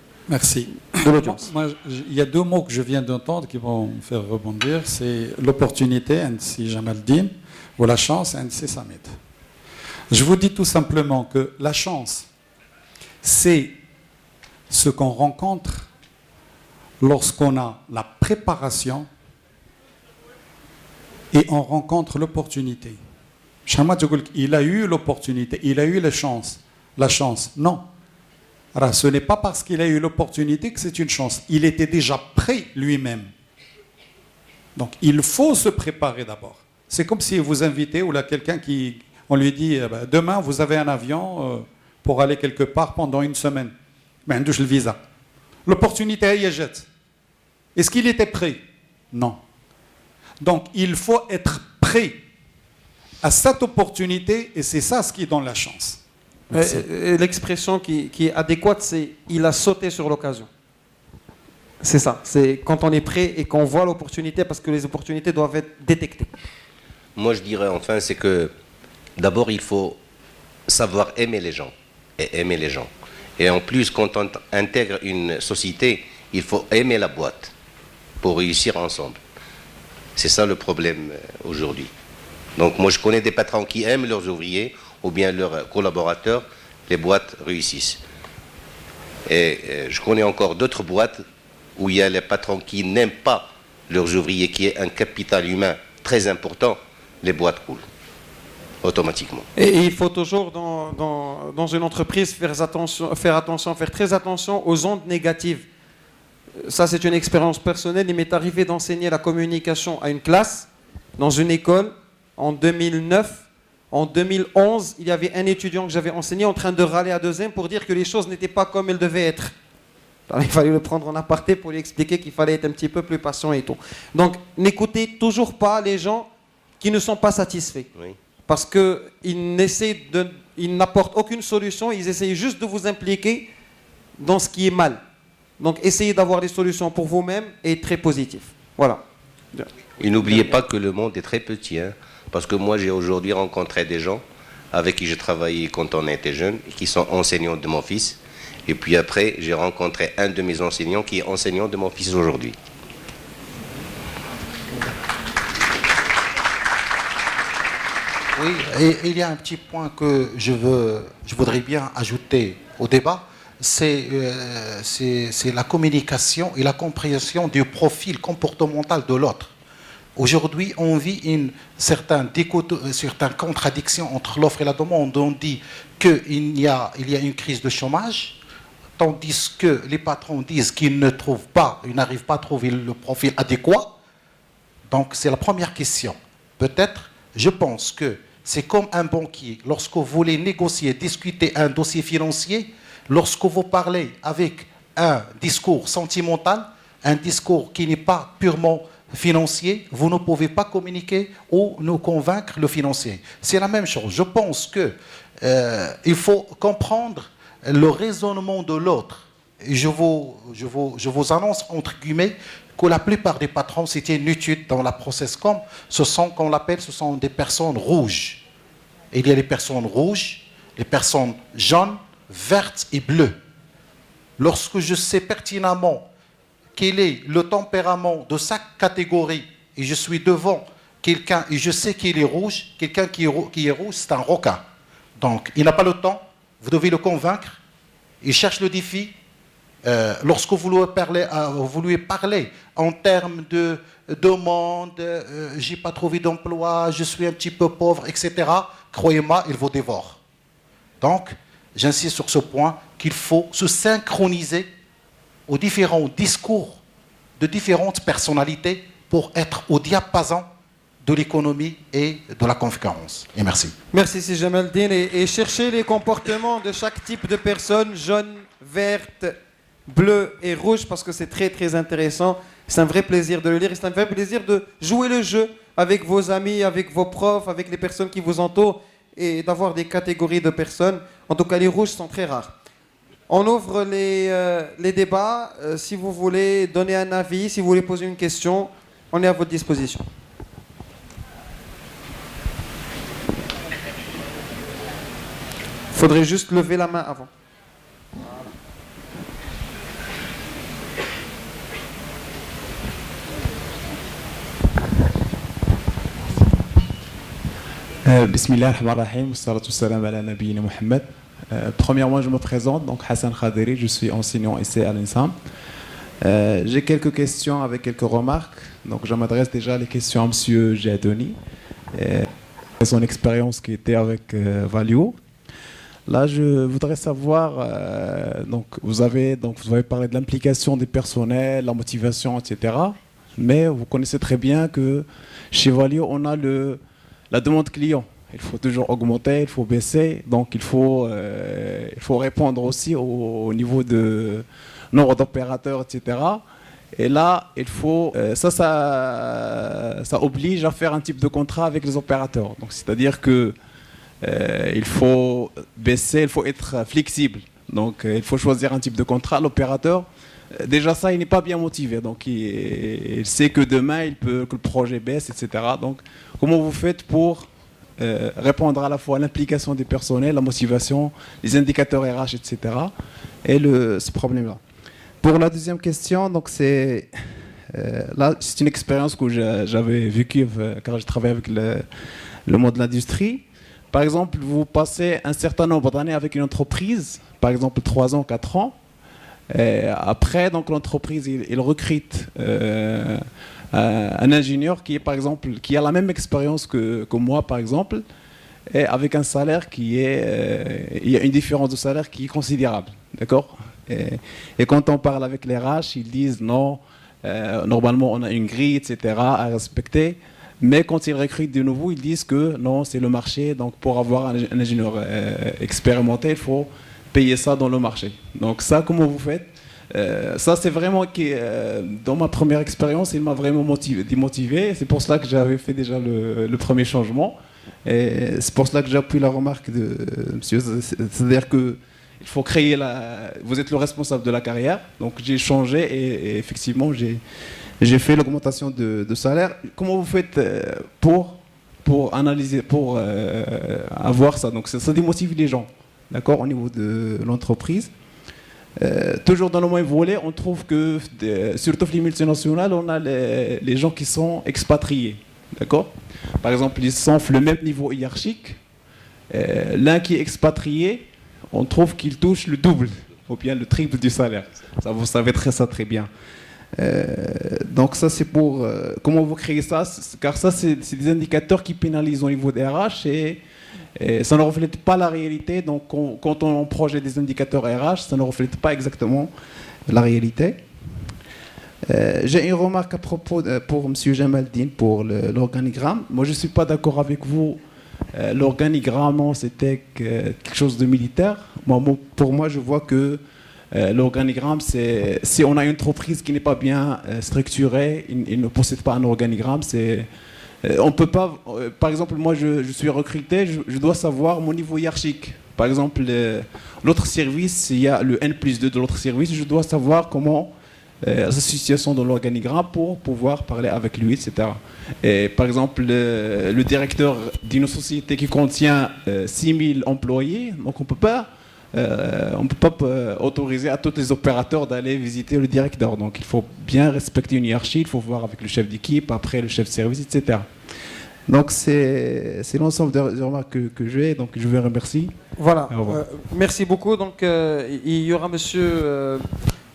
l'audience. Moi, il y a 2 mots que je viens d'entendre qui vont me faire rebondir. C'est l'opportunité, c'est Jamel Din, ou la chance, c'est Samit. Je vous dis tout simplement que la chance, c'est ce qu'on rencontre lorsqu'on a la préparation et on rencontre l'opportunité. Il a eu l'opportunité, il a eu la chance. Non. Alors, ce n'est pas parce qu'il a eu l'opportunité que c'est une chance. Il était déjà prêt lui-même. Donc, il faut se préparer d'abord. C'est comme si vous invitez ou là quelqu'un qui... On lui dit, demain, vous avez un avion pour aller quelque part pendant 1 semaine. Mais on touche le visa. L'opportunité est jette. Est-ce qu'il était prêt? Non. Donc, il faut être prêt à cette opportunité et c'est ça ce qui donne la chance. L'expression qui est adéquate, c'est « il a sauté sur l'occasion ». C'est ça. C'est quand on est prêt et qu'on voit l'opportunité parce que les opportunités doivent être détectées. Moi, je dirais enfin, c'est que d'abord, il faut savoir aimer les gens et aimer les gens. Et en plus, quand on intègre une société, il faut aimer la boîte pour réussir ensemble. C'est ça le problème aujourd'hui. Donc moi, je connais des patrons qui aiment leurs ouvriers ou bien leurs collaborateurs, les boîtes réussissent. Et je connais encore d'autres boîtes où il y a les patrons qui n'aiment pas leurs ouvriers, qui est un capital humain très important, les boîtes coulent. Automatiquement. Et il faut toujours, dans une entreprise, faire très attention aux ondes négatives. Ça, c'est une expérience personnelle. Il m'est arrivé d'enseigner la communication à une classe, dans une école, en 2009. En 2011, il y avait un étudiant que j'avais enseigné en train de râler à 2e pour dire que les choses n'étaient pas comme elles devaient être. Alors, il fallait le prendre en aparté pour lui expliquer qu'il fallait être un petit peu plus patient et tout. Donc, n'écoutez toujours pas les gens qui ne sont pas satisfaits. Oui. Parce qu'ils n'apportent aucune solution, ils essayent juste de vous impliquer dans ce qui est mal. Donc essayez d'avoir des solutions pour vous-même et très positif. Voilà. Et n'oubliez pas que le monde est très petit. Parce que moi, j'ai aujourd'hui rencontré des gens avec qui j'ai travaillé quand on était jeune, qui sont enseignants de mon fils. Et puis après, j'ai rencontré un de mes enseignants qui est enseignant de mon fils aujourd'hui. Oui, et il y a un petit point que je voudrais bien ajouter au débat, c'est la communication et la compréhension du profil comportemental de l'autre. Aujourd'hui, on vit une certaine contradiction entre l'offre et la demande. On dit qu'il y a une crise de chômage, tandis que les patrons disent qu'ils n'arrivent pas à trouver le profil adéquat. Donc, c'est la première question. Peut-être, je pense que c'est comme un banquier. Lorsque vous voulez négocier, discuter un dossier financier, lorsque vous parlez avec un discours sentimental, un discours qui n'est pas purement financier, vous ne pouvez pas communiquer ou nous convaincre le financier. C'est la même chose. Je pense qu'il faut comprendre le raisonnement de l'autre. Et je vous annonce, entre guillemets, que la plupart des patrons, c'était une étude dans la Processcom, ce sont des personnes rouges. Il y a les personnes rouges, les personnes jaunes, vertes et bleues. Lorsque je sais pertinemment quel est le tempérament de chaque catégorie, et je suis devant quelqu'un et je sais qu'il est rouge, quelqu'un qui est rouge, c'est un requin. Donc, il n'a pas le temps, vous devez le convaincre, il cherche le défi. Lorsque vous lui parlez en termes de demande, j'ai pas trouvé d'emploi, je suis un petit peu pauvre, etc., croyez-moi, il vous dévore. Donc, j'insiste sur ce point qu'il faut se synchroniser aux différents discours de différentes personnalités pour être au diapason de l'économie et de la conférence. Et merci. Merci, c'est Jamel Din. Et chercher les comportements de chaque type de personne, jaune, verte, bleu et rouge, parce que c'est très très intéressant. C'est un vrai plaisir de le lire et c'est un vrai plaisir de jouer le jeu avec vos amis, avec vos profs, avec les personnes qui vous entourent et d'avoir des catégories de personnes. En tout cas, les rouges sont très rares. On ouvre les débats. Si vous voulez donner un avis, si vous voulez poser une question, on est à votre disposition. Il faudrait juste lever la main avant. Bismillah ar-Rahman ar-Rahim, salatu wassalam ala nabiyyina Muhammad. Premièrement, je me présente, donc Hassan Khadiri, je suis enseignant ici à l'INSAM. J'ai quelques questions avec quelques remarques. Donc, je m'adresse déjà les questions à M. Jadoni. Son expérience qui était avec Valio. Là, je voudrais savoir, donc vous avez parlé de l'implication des personnels, la motivation, etc. Mais vous connaissez très bien que chez Valio, on a la demande client. Il faut toujours augmenter, il faut baisser. Donc, il faut répondre aussi au niveau de nombre d'opérateurs, etc. Et là, il faut, ça oblige à faire un type de contrat avec les opérateurs. Donc, c'est-à-dire que il faut baisser, il faut être flexible. Donc, il faut choisir un type de contrat. L'opérateur, déjà ça, il n'est pas bien motivé. Donc, il sait que demain, que le projet baisse, etc. Donc, comment vous faites pour répondre à la fois à l'implication des personnels, la motivation, les indicateurs RH, etc. et ce problème-là. Pour la deuxième question, donc c'est une expérience que j'avais vécue quand je travaillais avec le monde de l'industrie. Par exemple, vous passez un certain nombre d'années avec une entreprise, par exemple 3 ans, 4 ans. Et après, donc l'entreprise, il recrute un ingénieur qui est, par exemple, qui a la même expérience que moi, par exemple, et avec un salaire il y a une différence de salaire qui est considérable, d'accord ? Et quand on parle avec les RH, ils disent non, normalement on a une grille, etc. à respecter. Mais quand ils recrutent de nouveau, ils disent que non, c'est le marché. Donc pour avoir un ingénieur expérimenté, il faut payer ça dans le marché. Donc ça, comment vous faites ? Ça, c'est vraiment dans ma première expérience, il m'a vraiment démotivé. C'est pour cela que j'avais fait déjà le premier changement. Et c'est pour cela que j'appuie la remarque de monsieur. C'est-à-dire que il faut créer vous êtes le responsable de la carrière. Donc j'ai changé et effectivement j'ai fait l'augmentation de salaire. Comment vous faites pour analyser, pour avoir ça ? Donc ça démotive les gens, d'accord, au niveau de l'entreprise. Toujours dans le même volet, on trouve que, surtout les multinationales, on a les gens qui sont expatriés, d'accord ? Par exemple, ils sont le même niveau hiérarchique. L'un qui est expatrié, on trouve qu'il touche le double ou bien le triple du salaire. Ça, vous savez ça très bien. Donc ça, c'est pour comment vous créez ça, car ça, c'est des indicateurs qui pénalisent au niveau des RH et ça ne reflète pas la réalité. Donc quand on projette des indicateurs RH, ça ne reflète pas exactement la réalité. J'ai une remarque à propos pour M. Jamaldine pour l'organigramme. Moi, je ne suis pas d'accord avec vous. L'organigramme, c'était quelque chose de militaire. Pour moi, je vois que l'organigramme, si on a une entreprise qui n'est pas bien structurée, il ne possède pas un organigramme, on peut pas, par exemple, moi je suis recruté, je dois savoir mon niveau hiérarchique. Par exemple, l'autre service, il y a le N+2 de l'autre service, je dois savoir comment sa situation dans l'organigramme pour pouvoir parler avec lui, etc. Et par exemple, le directeur d'une société qui contient 6000 employés, donc on peut pas autoriser à tous les opérateurs d'aller visiter le directeur. Donc il faut bien respecter une hiérarchie, il faut voir avec le chef d'équipe, après le chef de service, etc. Donc c'est l'ensemble des remarques que j'ai, donc je vous remercie. Voilà, merci beaucoup. Donc il y aura monsieur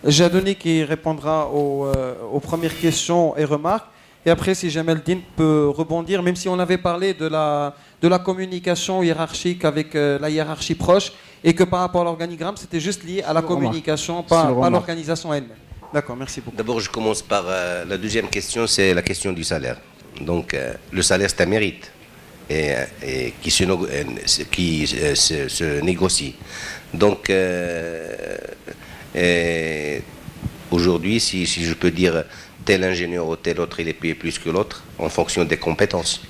Jadoni qui répondra aux premières questions et remarques. Et après, si Jamaldine peut rebondir, même si on avait parlé de la communication hiérarchique avec la hiérarchie proche, et que par rapport à l'organigramme, c'était juste lié à la communication, pas l'organisation elle-même. D'accord, merci beaucoup. D'abord, je commence par la deuxième question, c'est la question du salaire. Donc, le salaire, c'est un mérite et qui se négocie. Donc, aujourd'hui, si je peux dire tel ingénieur ou tel autre, il est payé plus que l'autre en fonction des compétences.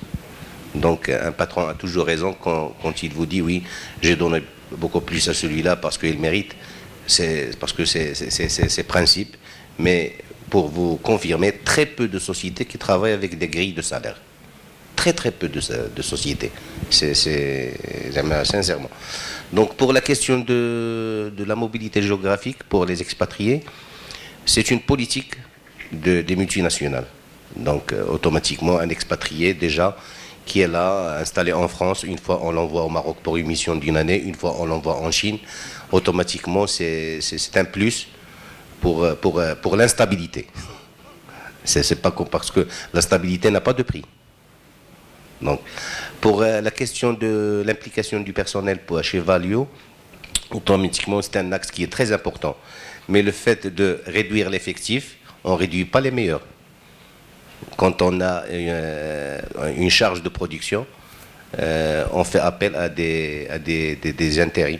Donc, un patron a toujours raison quand il vous dit oui, j'ai donné beaucoup plus à celui-là parce qu'il mérite, parce que c'est principe. Mais pour vous confirmer, très peu de sociétés qui travaillent avec des grilles de salaire. Très peu de sociétés. Sincèrement. Donc pour la question de la mobilité géographique pour les expatriés, c'est une politique des multinationales. Donc automatiquement un expatrié déjà qui est là, installé en France, une fois on l'envoie au Maroc pour une mission d'une année, une fois on l'envoie en Chine, automatiquement c'est un plus pour l'instabilité. C'est pas parce que la stabilité n'a pas de prix. Donc, pour la question de l'implication du personnel chez Valio, automatiquement c'est un axe qui est très important. Mais le fait de réduire l'effectif, on ne réduit pas les meilleurs. Quand on a une charge de production, on fait appel à des intérims.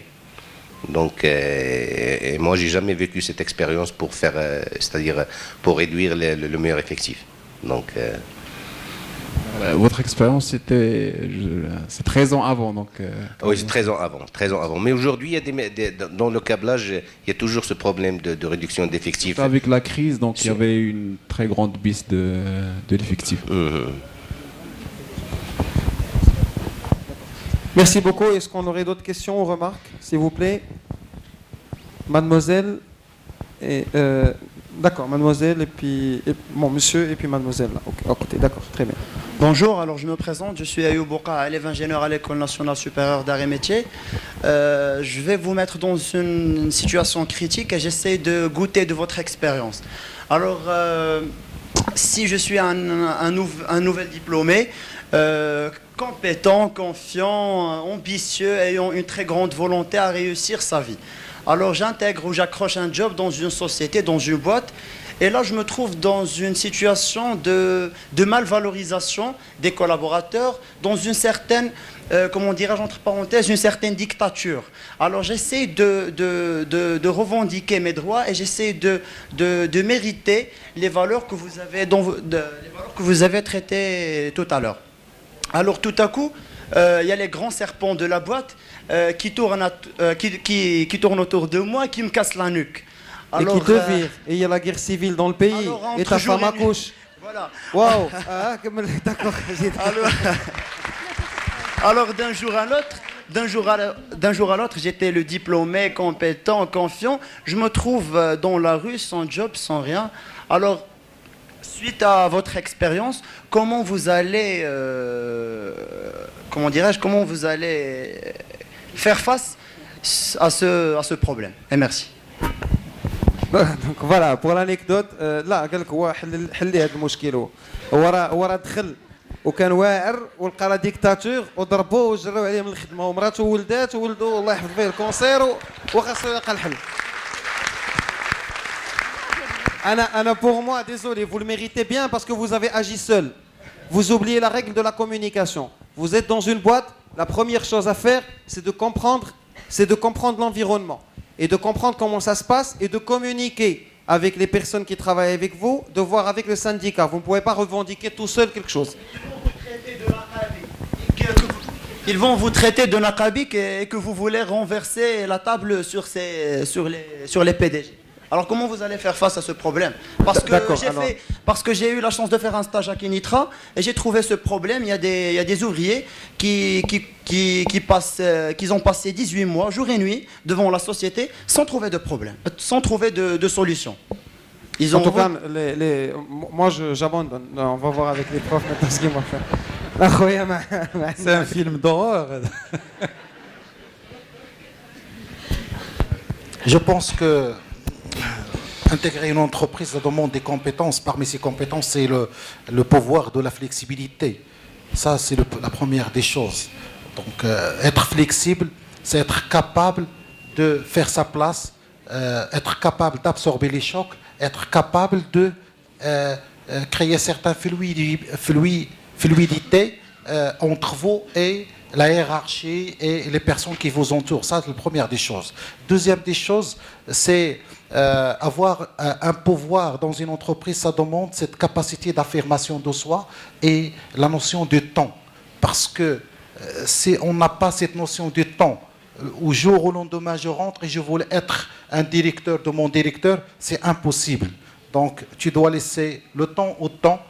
Donc, et moi, j'ai jamais vécu cette expérience pour faire, c'est-à-dire pour réduire le meilleur effectif. Donc, votre expérience, c'est 13 ans avant, donc. Oui, c'est 13 ans avant. Mais aujourd'hui, dans le câblage, il y a toujours ce problème de réduction d'effectifs. Avec la crise, donc il y avait une très grande baisse de l'effectif. Merci beaucoup. Est-ce qu'on aurait d'autres questions ou remarques, s'il vous plaît? Mademoiselle et d'accord, mademoiselle et puis bon, monsieur et puis mademoiselle là. Okay, à côté, d'accord, très bien. Bonjour, alors je me présente, je suis Ayoub Bouka, élève ingénieur à l'École nationale supérieure d'art et métiers. Je vais vous mettre dans une situation critique et j'essaie de goûter de votre expérience. Alors, si je suis un nouvel diplômé, compétent, confiant, ambitieux, ayant une très grande volonté à réussir sa vie. Alors j'intègre ou j'accroche un job dans une société, dans une boîte, et là je me trouve dans une situation de malvalorisation des collaborateurs, dans une certaine, comment dirais-je entre parenthèses, une certaine dictature. Alors j'essaie de revendiquer mes droits et j'essaie de mériter les valeurs que vous avez, que vous avez traitées tout à l'heure. Alors tout à coup, il y a les grands serpents de la boîte qui tournent autour de moi, qui me cassent la nuque. Alors, et qui te virent. Et il y a la guerre civile dans le pays. Et ta femme accouche. Voilà. Waouh. D'accord. Alors d'un jour à l'autre, j'étais le diplômé, compétent, confiant. Je me trouve dans la rue, sans job, sans rien. Alors, suite à votre expérience, comment vous allez, comment vous allez faire face à ce problème? Et merci. Donc voilà, pour l'anecdote, لا قال لك هو حل لي هذا المشكل. هو راه دخل وكان واعر ولقى لا ديكتاتور وضربوه وجروا عليه من الخدمه ومراته ولدات وولدوا الله يحفظ فيه الكونسير وخاصو يلقى الحل. Pour moi, désolé, vous le méritez bien parce que vous avez agi seul. Vous oubliez la règle de la communication. Vous êtes dans une boîte, la première chose à faire, c'est de comprendre l'environnement et de comprendre comment ça se passe et de communiquer avec les personnes qui travaillent avec vous, de voir avec le syndicat. Vous ne pouvez pas revendiquer tout seul quelque chose. Ils vont vous traiter de naqabik et que vous voulez renverser la table sur les PDG. Alors comment vous allez faire face à ce problème? Parce que j'ai eu la chance de faire un stage à Kenitra et j'ai trouvé ce problème. Il y a des ouvriers qui ont passé 18 mois, jour et nuit, devant la société sans trouver de problème, sans trouver de solution. En tout cas, moi j'abandonne. On va voir avec les profs maintenant ce qu'ils vont faire. C'est un film d'horreur. Je pense que intégrer une entreprise, ça demande des compétences. Parmi ces compétences, c'est le pouvoir de la flexibilité. Ça, c'est la première des choses. Donc, être flexible, c'est être capable de faire sa place, être capable d'absorber les chocs, être capable de créer certaines fluidités entre vous et la hiérarchie et les personnes qui vous entourent. Ça, c'est la première des choses. Deuxième des choses, c'est avoir un pouvoir dans une entreprise, ça demande cette capacité d'affirmation de soi et la notion de temps. Parce que si on n'a pas cette notion de temps au jour au lendemain, je rentre et je voulais être un directeur de mon directeur, c'est impossible. Donc, tu dois laisser le temps au temps,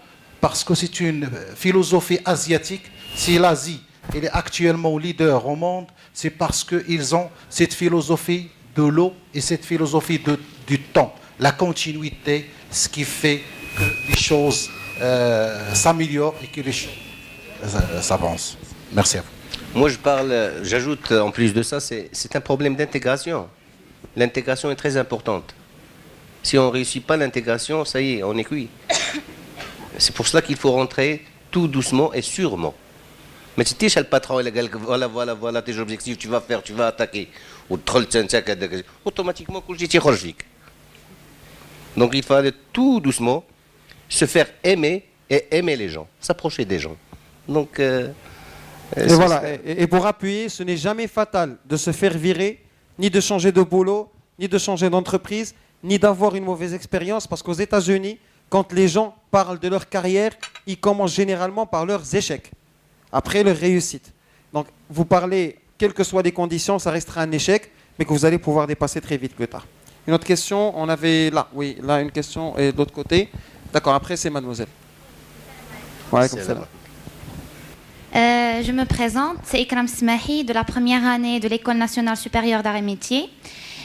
parce que c'est une philosophie asiatique. Si l'Asie est actuellement leader au monde, c'est parce qu'ils ont cette philosophie de l'eau et cette philosophie du temps, la continuité, ce qui fait que les choses s'améliorent et que les choses s'avancent. Merci à vous. Moi, j'ajoute en plus de ça, c'est un problème d'intégration. L'intégration est très importante. Si on ne réussit pas l'intégration, ça y est, on est cuit. C'est pour cela qu'il faut rentrer tout doucement et sûrement. Mais si tu es le patron, il dit voilà tes objectifs, tu vas faire, tu vas attaquer. Automatiquement, donc il fallait tout doucement se faire aimer et aimer les gens, s'approcher des gens. Donc, et voilà. Et pour appuyer, ce n'est jamais fatal de se faire virer, ni de changer de boulot, ni de changer d'entreprise, ni d'avoir une mauvaise expérience, parce qu'aux États-Unis, quand les gens parlent de leur carrière, ils commencent généralement par leurs échecs, après leur réussite. Donc, vous parlez, quelles que soient les conditions, ça restera un échec, mais que vous allez pouvoir dépasser très vite plus tard. Une autre question, on avait là, oui, là une question, et de l'autre côté. D'accord, après c'est mademoiselle. Ouais, comme ça. Je me présente, c'est Ikram Smahi de la première année de l'École nationale supérieure d'art et métiers.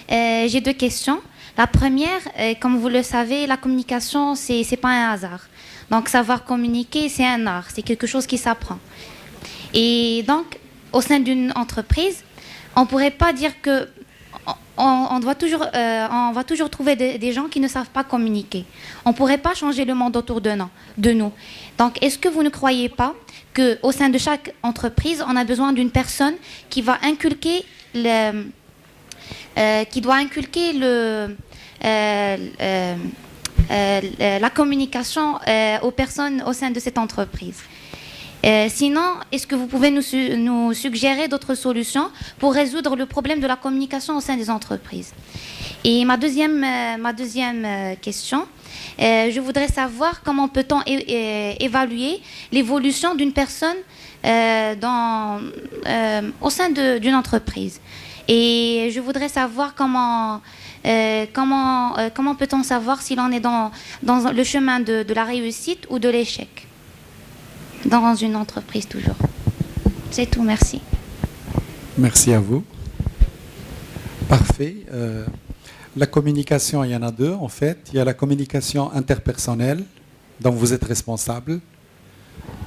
J'ai deux questions. La première, comme vous le savez, la communication, c'est pas un hasard. Donc savoir communiquer, c'est un art, c'est quelque chose qui s'apprend. Et donc, au sein d'une entreprise, on ne pourrait pas dire que on va toujours trouver des gens qui ne savent pas communiquer. On ne pourrait pas changer le monde autour de nous. Donc, est-ce que vous ne croyez pas qu'au sein de chaque entreprise, on a besoin d'une personne qui va inculquer la communication aux personnes au sein de cette entreprise? Sinon, est-ce que vous pouvez nous suggérer d'autres solutions pour résoudre le problème de la communication au sein des entreprises? Et ma deuxième question, je voudrais savoir comment peut-on évaluer l'évolution d'une personne au sein d'une entreprise. Et je voudrais savoir comment peut-on savoir si l'on est dans le chemin de la réussite ou de l'échec dans une entreprise toujours. C'est tout, merci. Merci à vous. Parfait. La communication, il y en a deux en fait. Il y a la communication interpersonnelle dont vous êtes responsable.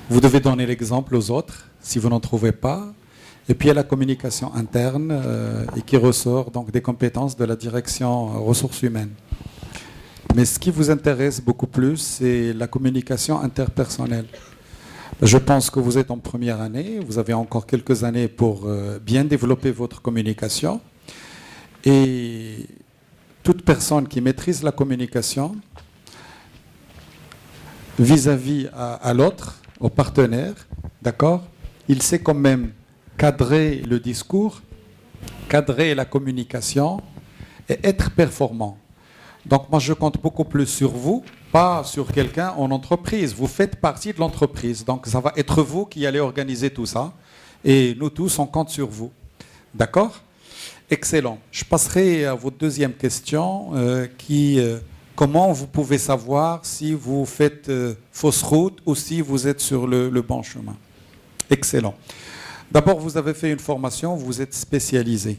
Vous devez donner l'exemple aux autres si vous n'en trouvez pas. Et puis il y a la communication interne et qui ressort donc des compétences de la direction ressources humaines. Mais ce qui vous intéresse beaucoup plus, c'est la communication interpersonnelle. Je pense que vous êtes en première année, vous avez encore quelques années pour bien développer votre communication. Et toute personne qui maîtrise la communication vis-à-vis à l'autre, au partenaire, d'accord, il sait quand même cadrer le discours, cadrer la communication et être performant. Donc moi je compte beaucoup plus sur vous, pas sur quelqu'un en entreprise. Vous faites partie de l'entreprise, donc ça va être vous qui allez organiser tout ça. Et nous tous, on compte sur vous. D'accord ? Excellent. Je passerai à votre deuxième question, comment vous pouvez savoir si vous faites fausse route ou si vous êtes sur le bon chemin. Excellent. D'abord, vous avez fait une formation, vous êtes spécialisé.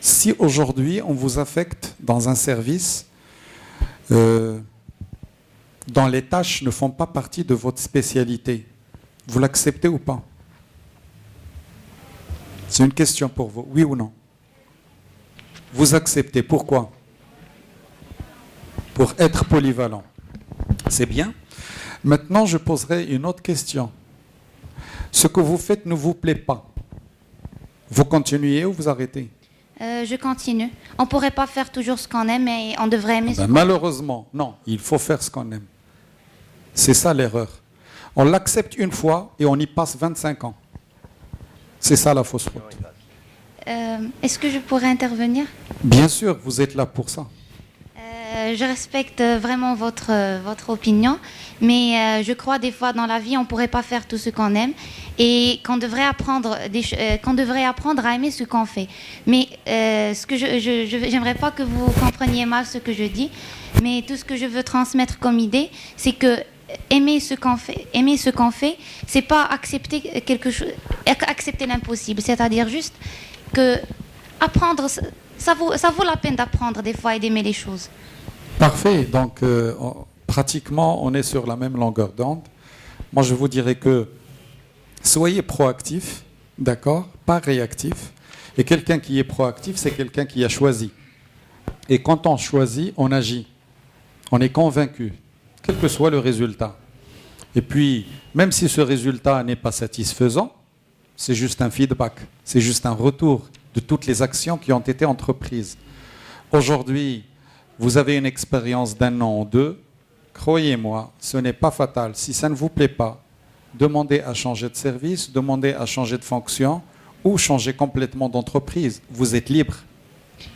Si aujourd'hui, on vous affecte dans un service dont les tâches ne font pas partie de votre spécialité, vous l'acceptez ou pas? C'est une question pour vous, oui ou non? Vous acceptez, pourquoi? Pour être polyvalent. C'est bien. Maintenant, je poserai une autre question. Ce que vous faites ne vous plaît pas. Vous continuez ou vous arrêtez? Je continue. On ne pourrait pas faire toujours ce qu'on aime, mais on devrait aimer ce qu'on aime. Malheureusement, non. Il faut faire ce qu'on aime. C'est ça l'erreur. On l'accepte une fois et on y passe 25 ans. C'est ça la fausse route. Est-ce que je pourrais intervenir? Bien sûr, vous êtes là pour ça. Je respecte vraiment votre opinion, mais je crois des fois dans la vie on ne pourrait pas faire tout ce qu'on aime et qu'on devrait apprendre à aimer ce qu'on fait. Mais ce que j'aimerais pas que vous compreniez mal ce que je dis, mais tout ce que je veux transmettre comme idée, c'est que aimer ce qu'on fait, c'est pas accepter quelque chose, accepter l'impossible, c'est-à-dire juste que apprendre, ça vaut la peine d'apprendre des fois et d'aimer les choses. Parfait. Donc, pratiquement, on est sur la même longueur d'onde. Moi, je vous dirais que soyez proactif, d'accord, pas réactif. Et quelqu'un qui est proactif, c'est quelqu'un qui a choisi. Et quand on choisit, on agit. On est convaincu, quel que soit le résultat. Et puis, même si ce résultat n'est pas satisfaisant, c'est juste un feedback, c'est juste un retour de toutes les actions qui ont été entreprises. Aujourd'hui, vous avez une expérience d'1 an ou 2. Croyez-moi, ce n'est pas fatal. Si ça ne vous plaît pas, demandez à changer de service, demandez à changer de fonction ou changer complètement d'entreprise. Vous êtes libre.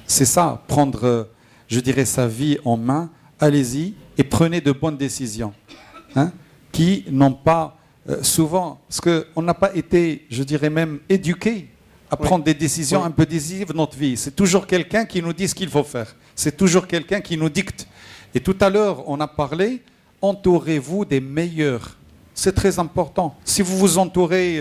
C'est ça, prendre, je dirais, sa vie en main. Allez-y et prenez de bonnes décisions. Hein, qui n'ont pas souvent, parce qu'on n'a pas été, je dirais même, éduqués à prendre des décisions un peu décisives dans notre vie. C'est toujours quelqu'un qui nous dit ce qu'il faut faire. C'est toujours quelqu'un qui nous dicte. Et tout à l'heure, on a parlé, entourez-vous des meilleurs. C'est très important. Si vous vous entourez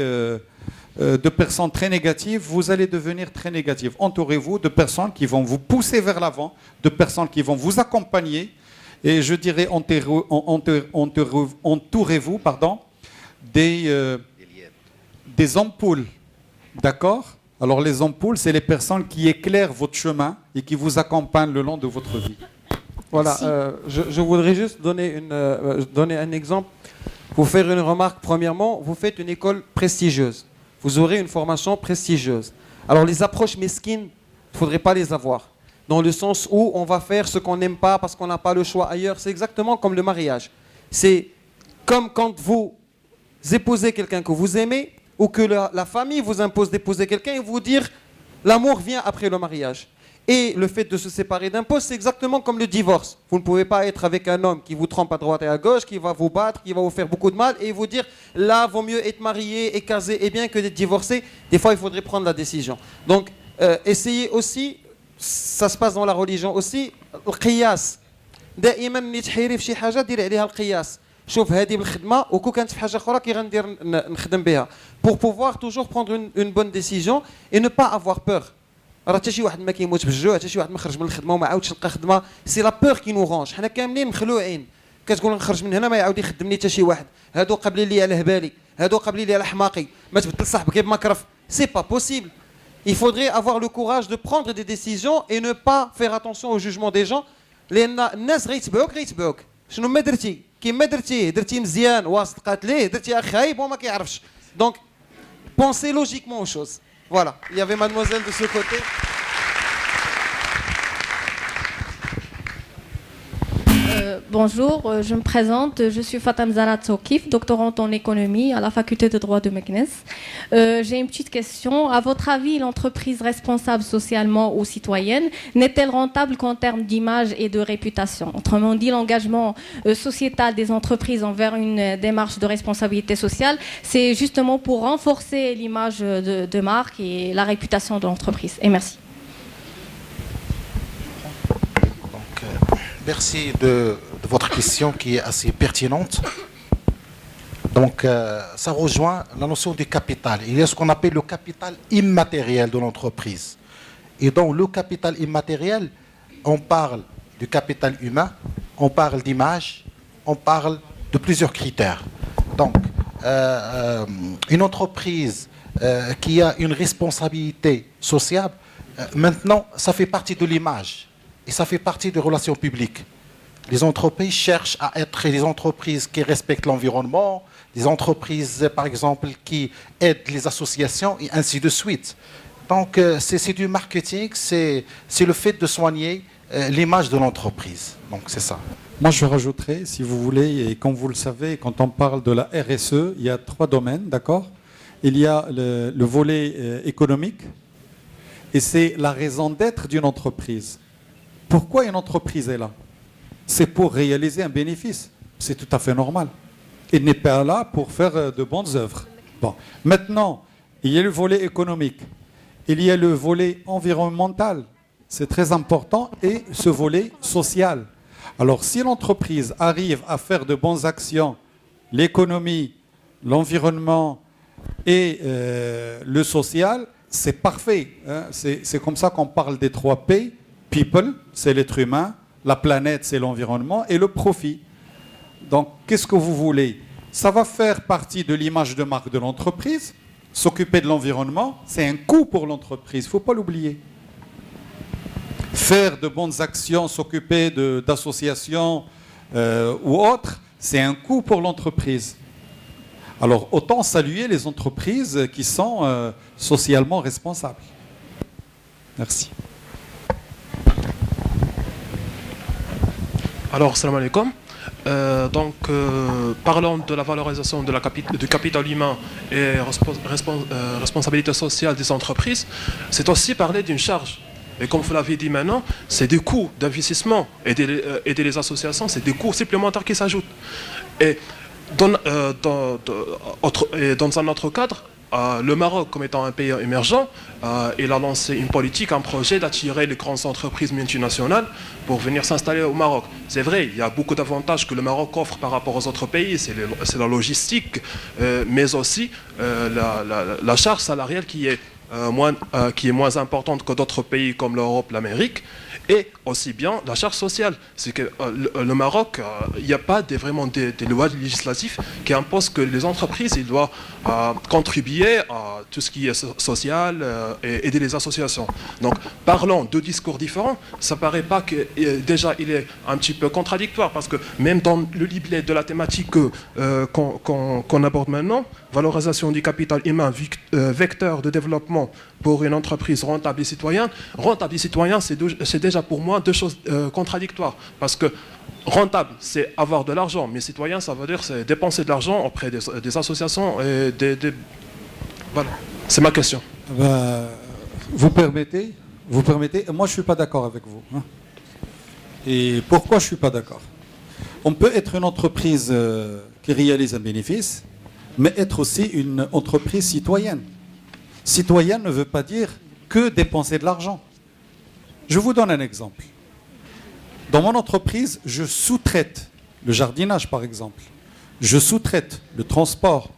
de personnes très négatives, vous allez devenir très négatif. Entourez-vous de personnes qui vont vous pousser vers l'avant, de personnes qui vont vous accompagner. Et je dirais, entourez-vous des ampoules. D'accord ? Alors les ampoules, c'est les personnes qui éclairent votre chemin et qui vous accompagnent le long de votre vie. Voilà, je voudrais juste donner un exemple. Pour faire une remarque, premièrement, vous faites une école prestigieuse. Vous aurez une formation prestigieuse. Alors les approches mesquines, il ne faudrait pas les avoir. Dans le sens où on va faire ce qu'on n'aime pas parce qu'on n'a pas le choix ailleurs. C'est exactement comme le mariage. C'est comme quand vous épousez quelqu'un que vous aimez ou que la famille vous impose d'épouser quelqu'un et vous dire l'amour vient après le mariage. Et le fait de se séparer d'un poste, c'est exactement comme le divorce. Vous ne pouvez pas être avec un homme qui vous trompe à droite et à gauche, qui va vous battre, qui va vous faire beaucoup de mal et vous dire là, vaut mieux être marié et casé et bien que d'être divorcé. Des fois, il faudrait prendre la décision. Donc, essayez aussi, ça se passe dans la religion aussi, le qiyas. دائما ملي تحيري في شي حاجه ديري عليها القياس. شوف هذه بالخدمه وكون كانت في حاجه اخرى كي غندير نخدم بها. Pour pouvoir toujours prendre une bonne décision et ne pas avoir peur. راه حتى شي واحد ما كيموت بالجوع، حتى شي واحد ما خرج من الخدمه وما عاودش لقى خدمه، سي لا بور كي نو رونج. حنا كاملين مخلوعين. كتقول نخرج من هنا ما يعاود يخدمني حتى شي واحد. هادو قابلين لي على هبالي، هادو قابلين لي على حماقي، ما تبدل صاحبك غير بمكرف. سي با بوسيبل. Il faudrait avoir le courage de prendre des décisions et ne pas faire attention au jugement des gens. لان الناس غيتبعوك. شنو ما درتي؟ كيما درتي مزيان واسط قاتليه، درتي خايب وما كيعرفش. Donc pensez logiquement aux choses. Voilà, il y avait mademoiselle de ce côté. Bonjour, je me présente, je suis Fatem Zanat Sokif, doctorante en économie à la faculté de droit de Meknes. J'ai une petite question. À votre avis, l'entreprise responsable socialement ou citoyenne n'est-elle rentable qu'en termes d'image et de réputation? Autrement dit, l'engagement sociétal des entreprises envers une démarche de responsabilité sociale, c'est justement pour renforcer l'image de marque et la réputation de l'entreprise. Et merci. Merci de votre question qui est assez pertinente. Donc, ça rejoint la notion du capital. Il y a ce qu'on appelle le capital immatériel de l'entreprise. Et dans le capital immatériel, on parle du capital humain, on parle d'image, on parle de plusieurs critères. Donc, une entreprise qui a une responsabilité sociale, maintenant, ça fait partie de l'image. Et ça fait partie des relations publiques. Les entreprises cherchent à être des entreprises qui respectent l'environnement, des entreprises, par exemple, qui aident les associations et ainsi de suite. Donc, c'est du marketing, c'est le fait de soigner l'image de l'entreprise. Donc, c'est ça. Moi, je rajouterai, si vous voulez, et comme vous le savez, quand on parle de la RSE, il y a 3 domaines, d'accord? Il y a le volet économique, et c'est la raison d'être d'une entreprise. Pourquoi une entreprise est là? c'est pour réaliser un bénéfice. C'est tout à fait normal. Il n'est pas là pour faire de bonnes œuvres. Bon. Maintenant, il y a le volet économique. Il y a le volet environnemental. C'est très important. Et ce volet social. Alors, si l'entreprise arrive à faire de bonnes actions, l'économie, l'environnement et le social, c'est parfait. Hein. C'est comme ça qu'on parle des 3 P. People, c'est l'être humain. La planète, c'est l'environnement. Et le profit. Donc, qu'est-ce que vous voulez? Ça va faire partie de l'image de marque de l'entreprise. S'occuper de l'environnement, c'est un coût pour l'entreprise. Il ne faut pas l'oublier. Faire de bonnes actions, s'occuper d'associations ou autres, c'est un coût pour l'entreprise. Alors, autant saluer les entreprises qui sont socialement responsables. Merci. Alors, salam alaikum. Parlons de la valorisation du capital humain et responsabilité sociale des entreprises. C'est aussi parler d'une charge. Et comme vous l'avez dit maintenant, c'est des coûts d'investissement. Aider les associations, c'est des coûts supplémentaires qui s'ajoutent. Et dans un autre cadre, le Maroc, comme étant un pays émergent, il a lancé une politique, un projet d'attirer les grandes entreprises multinationales pour venir s'installer au Maroc. C'est vrai, il y a beaucoup d'avantages que le Maroc offre par rapport aux autres pays. C'est la logistique, mais aussi la charge salariale qui est moins importante que d'autres pays comme l'Europe, l'Amérique. Et aussi bien la charge sociale. C'est que le Maroc, il n'y a pas vraiment des lois législatives qui imposent que les entreprises ils doivent contribuer à tout ce qui est social et aider les associations. Donc, parlons de discours différents, ça ne paraît pas que déjà il est un petit peu contradictoire parce que même dans le livret de la thématique qu'on aborde maintenant, valorisation du capital humain, vecteur de développement pour une entreprise rentable et citoyenne, c'est déjà pour moi 2 choses contradictoires. Parce que rentable, c'est avoir de l'argent, mais citoyen, ça veut dire c'est dépenser de l'argent auprès des associations et Voilà, c'est ma question. Vous permettez, moi je ne suis pas d'accord avec vous. Hein. Et pourquoi je ne suis pas d'accord? On peut être une entreprise qui réalise un bénéfice, mais être aussi une entreprise citoyenne. Citoyen ne veut pas dire que dépenser de l'argent. Je vous donne un exemple. Dans mon entreprise, je sous-traite le jardinage, par exemple. Je sous-traite le transport.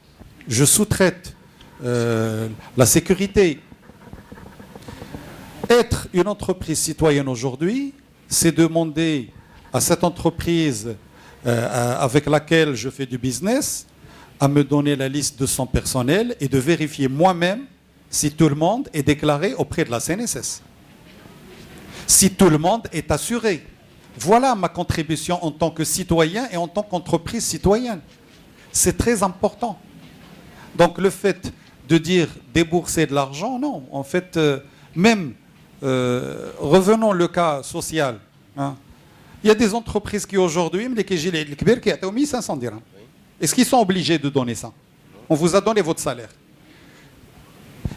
Je sous-traite la sécurité. Être une entreprise citoyenne aujourd'hui, c'est demander à cette entreprise avec laquelle je fais du business à me donner la liste de son personnel et de vérifier moi-même si tout le monde est déclaré auprès de la CNSS. Si tout le monde est assuré. Voilà ma contribution en tant que citoyen et en tant qu'entreprise citoyenne. C'est très important. Donc le fait de dire débourser de l'argent, non. En fait, revenons au cas social. Hein. Il y a des entreprises qui aujourd'hui, qui ont 1500 dirhams. Est-ce qu'ils sont obligés de donner ça? On vous a donné votre salaire.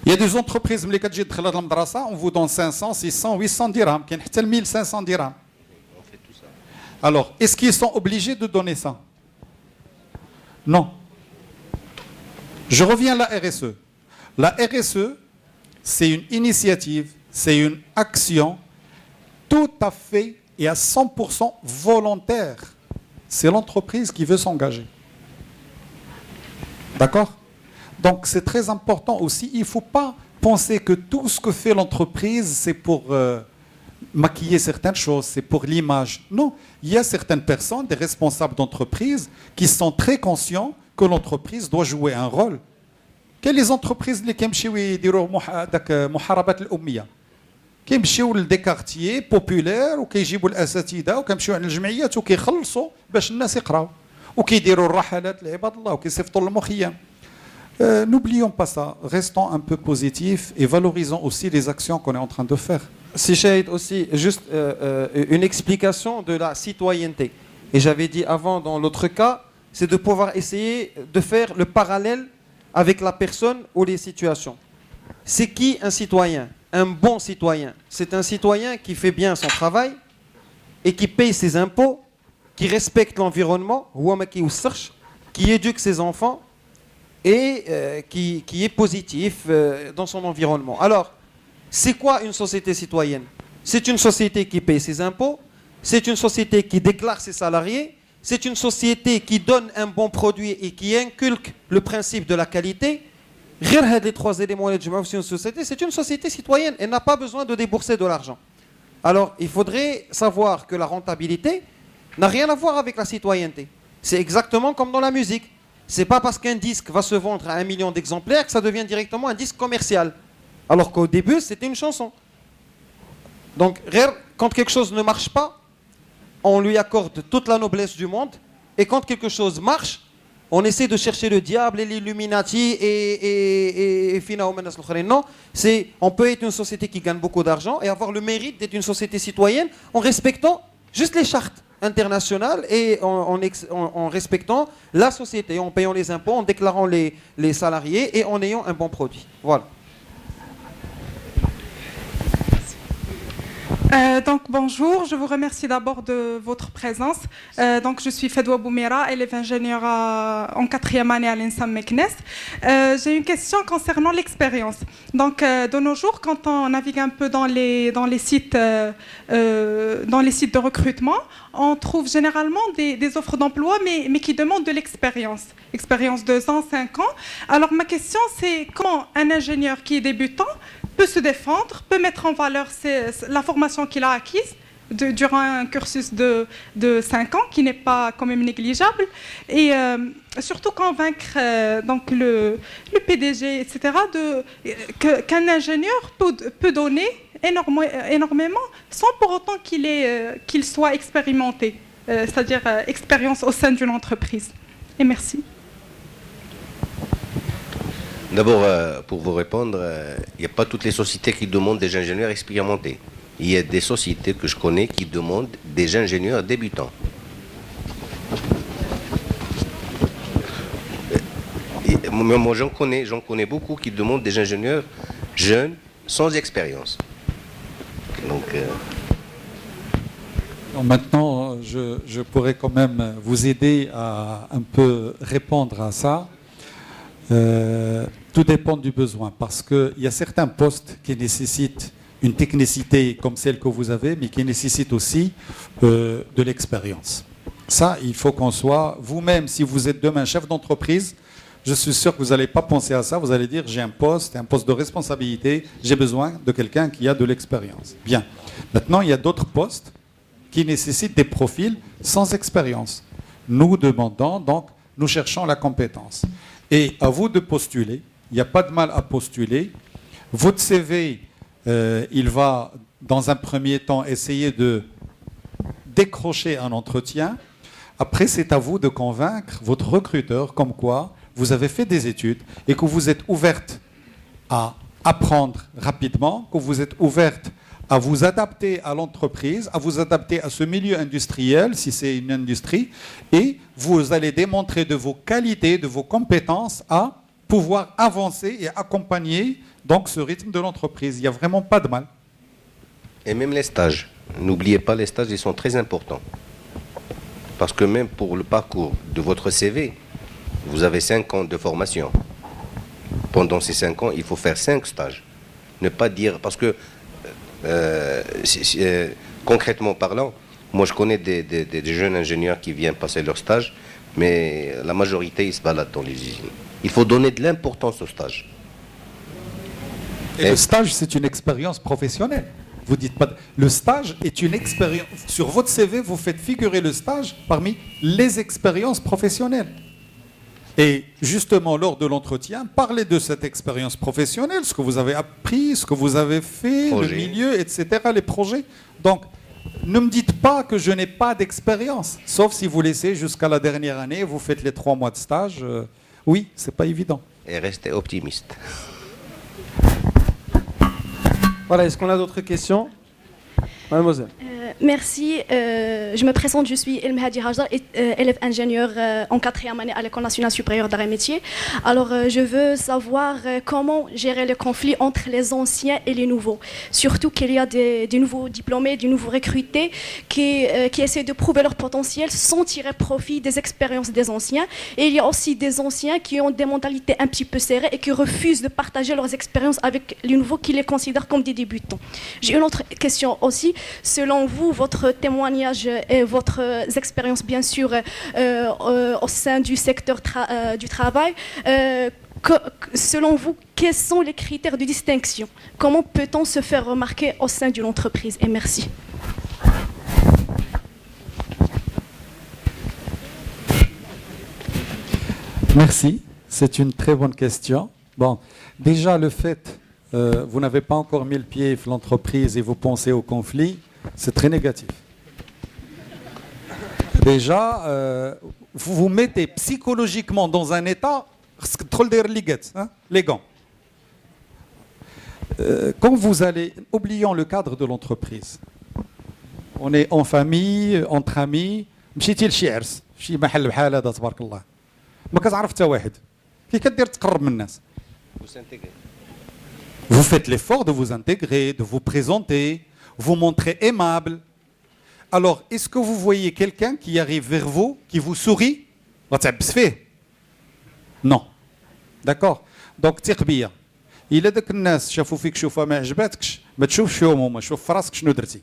Il y a des entreprises, on vous donne 500, 600, 800 dirhams, qui ont 1500 dirhams. Alors, est-ce qu'ils sont obligés de donner ça? Non. Je reviens à la RSE. La RSE, c'est une initiative, c'est une action tout à fait et à 100% volontaire. C'est l'entreprise qui veut s'engager. D'accord? Donc c'est très important aussi. Il ne faut pas penser que tout ce que fait l'entreprise, c'est pour maquiller certaines choses, c'est pour l'image. Non, il y a certaines personnes, des responsables d'entreprise, qui sont très conscients que l'entreprise doit jouer un rôle. Quelles les entreprises qui كيمشيو يديروا محاربة الأمية كيمشيو لدي كارتيي بوبولير وكيجيبوا الأساتذة وكيمشيو على الجمعيات وكيخلصوا باش الناس يقراو وكيديروا الرحلات لعباد الله وكيصيفطوا المخيم. N'oublions pas ça, restons un peu positifs et valorisons aussi les actions qu'on est en train de faire. Si Shahid aussi, juste une explication de la citoyenneté. Et j'avais dit avant, dans l'autre cas, c'est de pouvoir essayer de faire le parallèle avec la personne ou les situations. C'est qui un citoyen? Un bon citoyen. C'est un citoyen qui fait bien son travail et qui paye ses impôts qui respecte l'environnement, qui éduque ses enfants et qui est positif dans son environnement. Alors, c'est quoi une société citoyenne? C'est une société qui paye ses impôts, c'est une société qui déclare ses salariés, c'est une société qui donne un bon produit et qui inculque le principe de la qualité. Les trois éléments de une société, c'est une société citoyenne. Elle n'a pas besoin de débourser de l'argent. Alors, il faudrait savoir que la rentabilité n'a rien à voir avec la citoyenneté. C'est exactement comme dans la musique. C'est pas parce qu'un disque va se vendre à 1 million d'exemplaires que ça devient directement un disque commercial. Alors qu'au début, c'était une chanson. Donc, quand quelque chose ne marche pas, on lui accorde toute la noblesse du monde. Et quand quelque chose marche, on essaie de chercher le diable et l'Illuminati et non, on peut être une société qui gagne beaucoup d'argent et avoir le mérite d'être une société citoyenne en respectant juste les chartes internationales et en respectant la société, en payant les impôts, en déclarant les salariés et en ayant un bon produit. Voilà. Donc bonjour, je vous remercie d'abord de votre présence. Donc je suis Fedwa Boumira, élève ingénieur en 4e année à l'INSAM Meknes. J'ai une question concernant l'expérience. Donc de nos jours, quand on navigue un peu dans les sites de recrutement, on trouve généralement des offres d'emploi, mais qui demandent de l'expérience. Expérience 2 ans, 5 ans. Alors ma question, c'est comment un ingénieur qui est débutant peut se défendre, peut mettre en valeur la formation qu'il a acquise durant un cursus de 5 ans, qui n'est pas quand même négligeable, et surtout convaincre donc le PDG, etc., qu'un ingénieur peut donner énormément sans pour autant qu'il soit expérimenté, c'est-à-dire expérience au sein d'une entreprise. Et merci. D'abord, pour vous répondre, il n'y a pas toutes les sociétés qui demandent des ingénieurs expérimentés. Il y a des sociétés que je connais qui demandent des ingénieurs débutants. Moi, j'en connais beaucoup qui demandent des ingénieurs jeunes, sans expérience. Donc, maintenant, je pourrais quand même vous aider à un peu répondre à ça. Tout dépend du besoin, parce qu'il y a certains postes qui nécessitent une technicité comme celle que vous avez, mais qui nécessitent aussi de l'expérience. Ça, il faut qu'on soit vous-même, si vous êtes demain chef d'entreprise, je suis sûr que vous n'allez pas penser à ça, vous allez dire j'ai un poste de responsabilité, j'ai besoin de quelqu'un qui a de l'expérience. Bien. Maintenant, il y a d'autres postes qui nécessitent des profils sans expérience. Nous demandons, donc, nous cherchons la compétence. Et à vous de postuler, il n'y a pas de mal à postuler. Votre CV, il va, dans un premier temps, essayer de décrocher un entretien. Après, c'est à vous de convaincre votre recruteur comme quoi vous avez fait des études et que vous êtes ouverte à apprendre rapidement, que vous êtes ouverte à vous adapter à l'entreprise, à vous adapter à ce milieu industriel, si c'est une industrie, et vous allez démontrer de vos qualités, de vos compétences à pouvoir avancer et accompagner donc ce rythme de l'entreprise. Il n'y a vraiment pas de mal. et même les stages. N'oubliez pas, les stages, ils sont très importants. Parce que même pour le parcours de votre CV, vous avez 5 ans de formation. Pendant ces 5 ans, il faut faire 5 stages. Ne pas dire... Parce que, concrètement parlant, moi je connais des jeunes ingénieurs qui viennent passer leur stage, mais la majorité, ils se baladent dans les usines. Il faut donner de l'importance au stage. Et le stage, c'est une expérience professionnelle. Vous dites pas... Le stage est une expérience... Sur votre CV, vous faites figurer le stage parmi les expériences professionnelles. Et justement, lors de l'entretien, parlez de cette expérience professionnelle, ce que vous avez appris, ce que vous avez fait, le milieu, etc., les projets. Donc, ne me dites pas que je n'ai pas d'expérience, sauf si vous laissez jusqu'à la dernière année, vous faites les 3 mois de stage. Oui, c'est pas évident. Et restez optimiste. Voilà, est-ce qu'on a d'autres questions? Mademoiselle. Merci. Je me présente, je suis El Mehdi Hajdar, élève ingénieur en 4e année à l'École nationale supérieure d'art et métiers. Alors, je veux savoir comment gérer le conflit entre les anciens et les nouveaux. Surtout qu'il y a des nouveaux diplômés, des nouveaux recrutés qui essaient de prouver leur potentiel sans tirer profit des expériences des anciens. Et il y a aussi des anciens qui ont des mentalités un petit peu serrées et qui refusent de partager leurs expériences avec les nouveaux qui les considèrent comme des débutants. J'ai une autre question aussi. Selon vous, votre témoignage et votre expérience, bien sûr, au sein du secteur du travail, selon vous, quels sont les critères de distinction? Comment peut-on se faire remarquer au sein d'une entreprise? Et merci. Merci, c'est une très bonne question. Bon, déjà le fait, vous n'avez pas encore mis le pied dans l'entreprise et vous pensez au conflit, c'est très négatif. Déjà, vous vous mettez psychologiquement dans un état, les gants. Quand vous allez, oublions le cadre de l'entreprise. On est en famille, entre amis, مشيتي لشي شي محل بحال هذا تبارك الله. ما كتعرف حتى واحد. كي كدير تقرب من الناس. Vous faites l'effort de vous intégrer, de vous présenter, vous montrer aimable. Alors, est-ce que vous voyez quelqu'un qui arrive vers vous, qui vous sourit? Non. D'accord. Donc, تربية. إلا داك الناس شافوا فيك شوفة ما عجباتكش ما تشوفش فيهم هما شوف في راسك شنو درتي.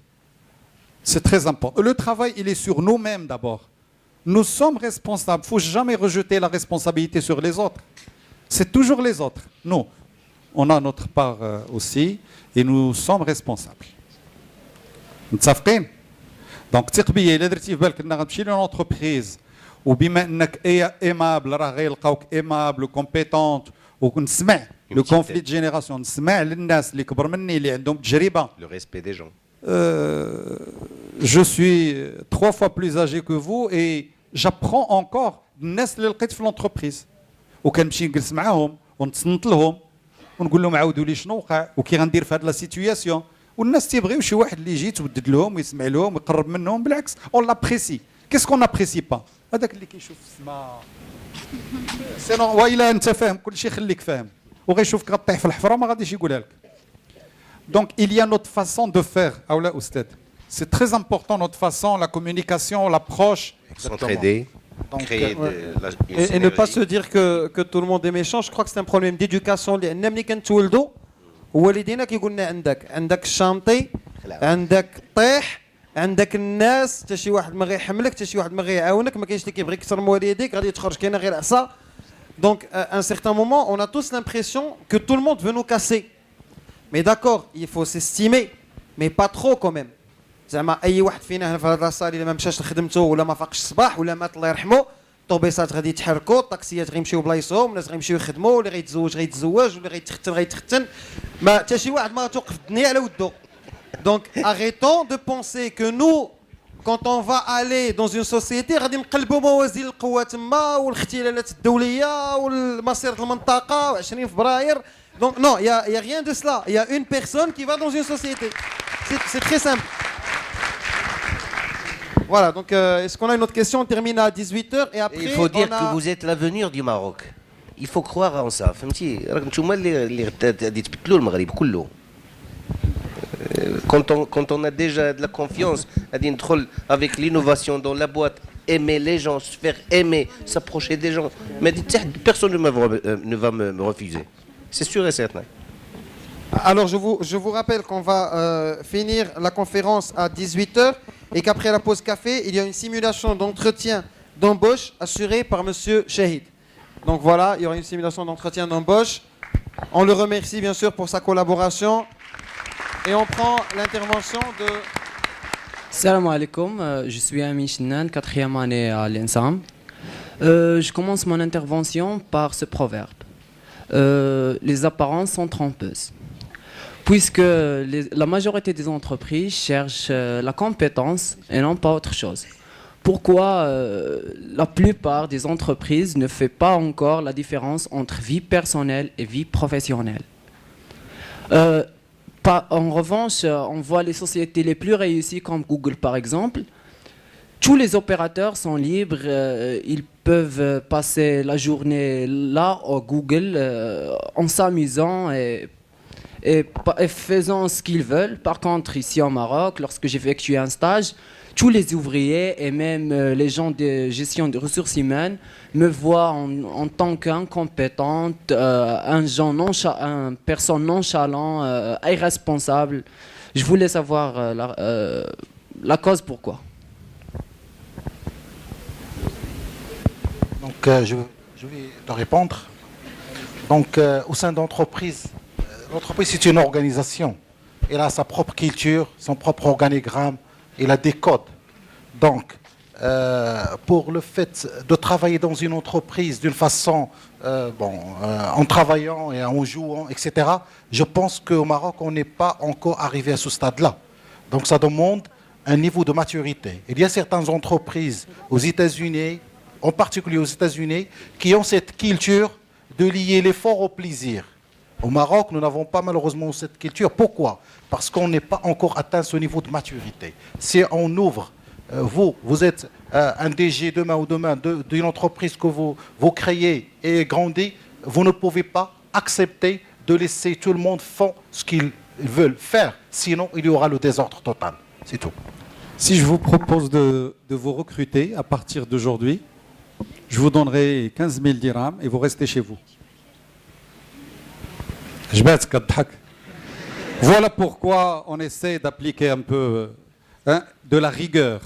C'est très important. Le travail, il est sur nous-mêmes d'abord. Nous sommes responsables. Il ne faut jamais rejeter la responsabilité sur les autres. C'est toujours les autres. Nous, on a notre part aussi et nous sommes responsables. متفقين؟ Donc, تربية إلا درتي في بالك أنك غتمشي للأونتربريز وبما أنك aimable راه غيلقاوك aimable وكومبيتونت ونسمع لو كونفلي دو جينيراسيون نسمع للناس اللي كبر مني اللي عندهم تجربة. Le respect des gens. Je suis 3 fois plus âgé que vous et j'apprends encore الناس اللي لقيت في l'entreprise. وكنمشي نجلس معاهم ونتصنت لهم ونقول لهم عاودوا لي شنو وقع وكي غندير في هذه لا سيتوياسيون والناس تيبغيو شي واحد اللي يجي يتودد لهم ويسمع لهم ويقرب منهم بالعكس اون لابريسي كيس كون ابريسي با هذاك اللي كيشوف السماء سينو والا انت فاهم كلشي خليك فاهم وغيشوفك غطيح في الحفره ما غاديش يقولها لك دونك il y a notre façon de faire اولا استاذ c'est très important notre façon la communication l'approche s'entraider. Donc, et ne pas se dire que tout le monde est méchant. Je crois que c'est un problème d'éducation. لأن كنتولدوا والدينا كيقول لنا عندك الشانطي عندك الطيح عندك الناس حتى شي واحد ما غيحملك حتى شي واحد ما غيعاونك ما كاينش اللي كيبغي يكسر مواليديك غادي تخرج كاينه غير عصا. Donc à un certain moment on a tous l'impression que tout le monde veut nous casser. Mais d'accord, il faut s'estimer mais pas trop quand même. زعما اي واحد فينا هنا في هذا الصال الا ما مشاش لخدمته ولا ما فاقش الصباح ولا مات الله يرحمه الطوبيسات غادي يتحركوا الطاكسيات غيمشيو بلايصهم الناس غيمشيو يخدموا اللي غيتزوج غيتزوج واللي غيتختن ما حتى شي واحد ما توقف الدنيا على ودو. Donc arrêtons de penser que nous quand on va aller dans une société غادي نقلبوا موازين القوى تما والاختلالات الدوليه والمصير المنطقه و20 فبراير. Donc non, il y a rien de cela. Il y a une personne qui va dans une société. C'est très simple. Voilà, donc est-ce qu'on a une autre question? On termine à 18h et après il faut dire que vous êtes l'avenir du Maroc. Il faut croire en ça. فهمتي راكم نتوما اللي غادي تبدلوا المغرب كله. Quand on a déjà de la confiance, غادي ندخل avec l'innovation dans la boîte, aimer les gens, se faire aimer, s'approcher des gens. Mais personne ne va me refuser. C'est sûr et certain. Alors je vous rappelle qu'on va finir la conférence à 18h et qu'après la pause café, il y a une simulation d'entretien d'embauche assurée par Monsieur Chahid. Donc voilà, il y aura une simulation d'entretien d'embauche. On le remercie bien sûr pour sa collaboration et on prend l'intervention de... Salam alaikum, je suis Amin Chinnan, 4e année à l'ENSAM. Je commence mon intervention par ce proverbe. Les apparences sont trompeuses. Puisque la majorité des entreprises cherchent la compétence et non pas autre chose. Pourquoi la plupart des entreprises ne font pas encore la différence entre vie personnelle et vie professionnelle? En revanche, on voit les sociétés les plus réussies comme Google par exemple. Tous les opérateurs sont libres, ils peuvent passer la journée là au Google en s'amusant et faisant ce qu'ils veulent. Par contre, ici au Maroc, lorsque j'ai effectué un stage, tous les ouvriers et même les gens de gestion des ressources humaines me voient en tant qu'incompétente, une personne nonchalante, irresponsable. Je voulais savoir la cause pourquoi. Donc, je vais te répondre. Donc, au sein d'entreprise, l'entreprise c'est une organisation. Elle a sa propre culture, son propre organigramme, elle a des codes. Donc, pour le fait de travailler dans une entreprise d'une façon, en travaillant et en jouant, etc., je pense qu'au Maroc, on n'est pas encore arrivé à ce stade-là. Donc, ça demande un niveau de maturité. Il y a certaines entreprises aux États-Unis, en particulier aux États-Unis, qui ont cette culture de lier l'effort au plaisir. Au Maroc, nous n'avons pas malheureusement cette culture. Pourquoi? Parce qu'on n'est pas encore atteint ce niveau de maturité. Si on ouvre, vous êtes un DG demain ou demain d'une entreprise que vous créez et grandissez, vous ne pouvez pas accepter de laisser tout le monde faire ce qu'ils veulent faire. Sinon, il y aura le désordre total. C'est tout. Si je vous propose de vous recruter à partir d'aujourd'hui, je vous donnerai 15 000 dirhams et vous restez chez vous. Voilà pourquoi on essaie d'appliquer un peu de la rigueur.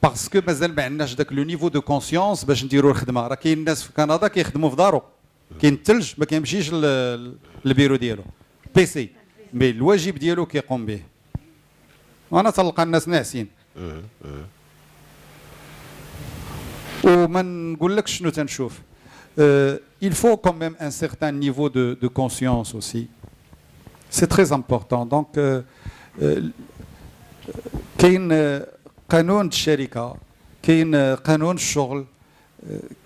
Parce que مازال ما عندناش داك لو نيفو دو كونسيونس باش نديروا الخدمه. راه كاين الناس في كندا كيخدموا في دارو. كاين الثلج ما كيمشيش للبيرو ديالو. بيسي مي الواجب ديالو كيقوم به. وانا تلقى الناس ناعسين. وما نقولكش شنو تنشوف. Il faut quand même un certain niveau de conscience aussi. C'est très important. Donc, كاين قانون الشركة، كاين قانون الشغل،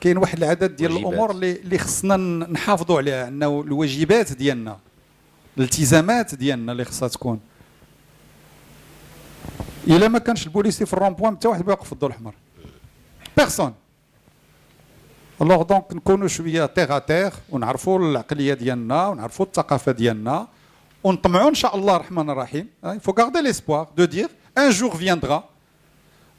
كاين واحد العدد ديال الأمور اللي خصنا نحافظوا عليها. عندنا الواجبات ديالنا، الالتزامات ديالنا اللي خصها تكون. إلا ما كانش البوليسي في الرومبوان حتى واحد بيوقف في الضوء الأحمر. بيرسون. الوغ دونك نكونوا شويه تيغ تيغ ونعرفوا العقليه ديالنا ونعرفوا الثقافه ديالنا ونطمعوا ان شاء الله الرحمن الرحيم. فو غاردي ليسبوار دو دير ان جور فياندرا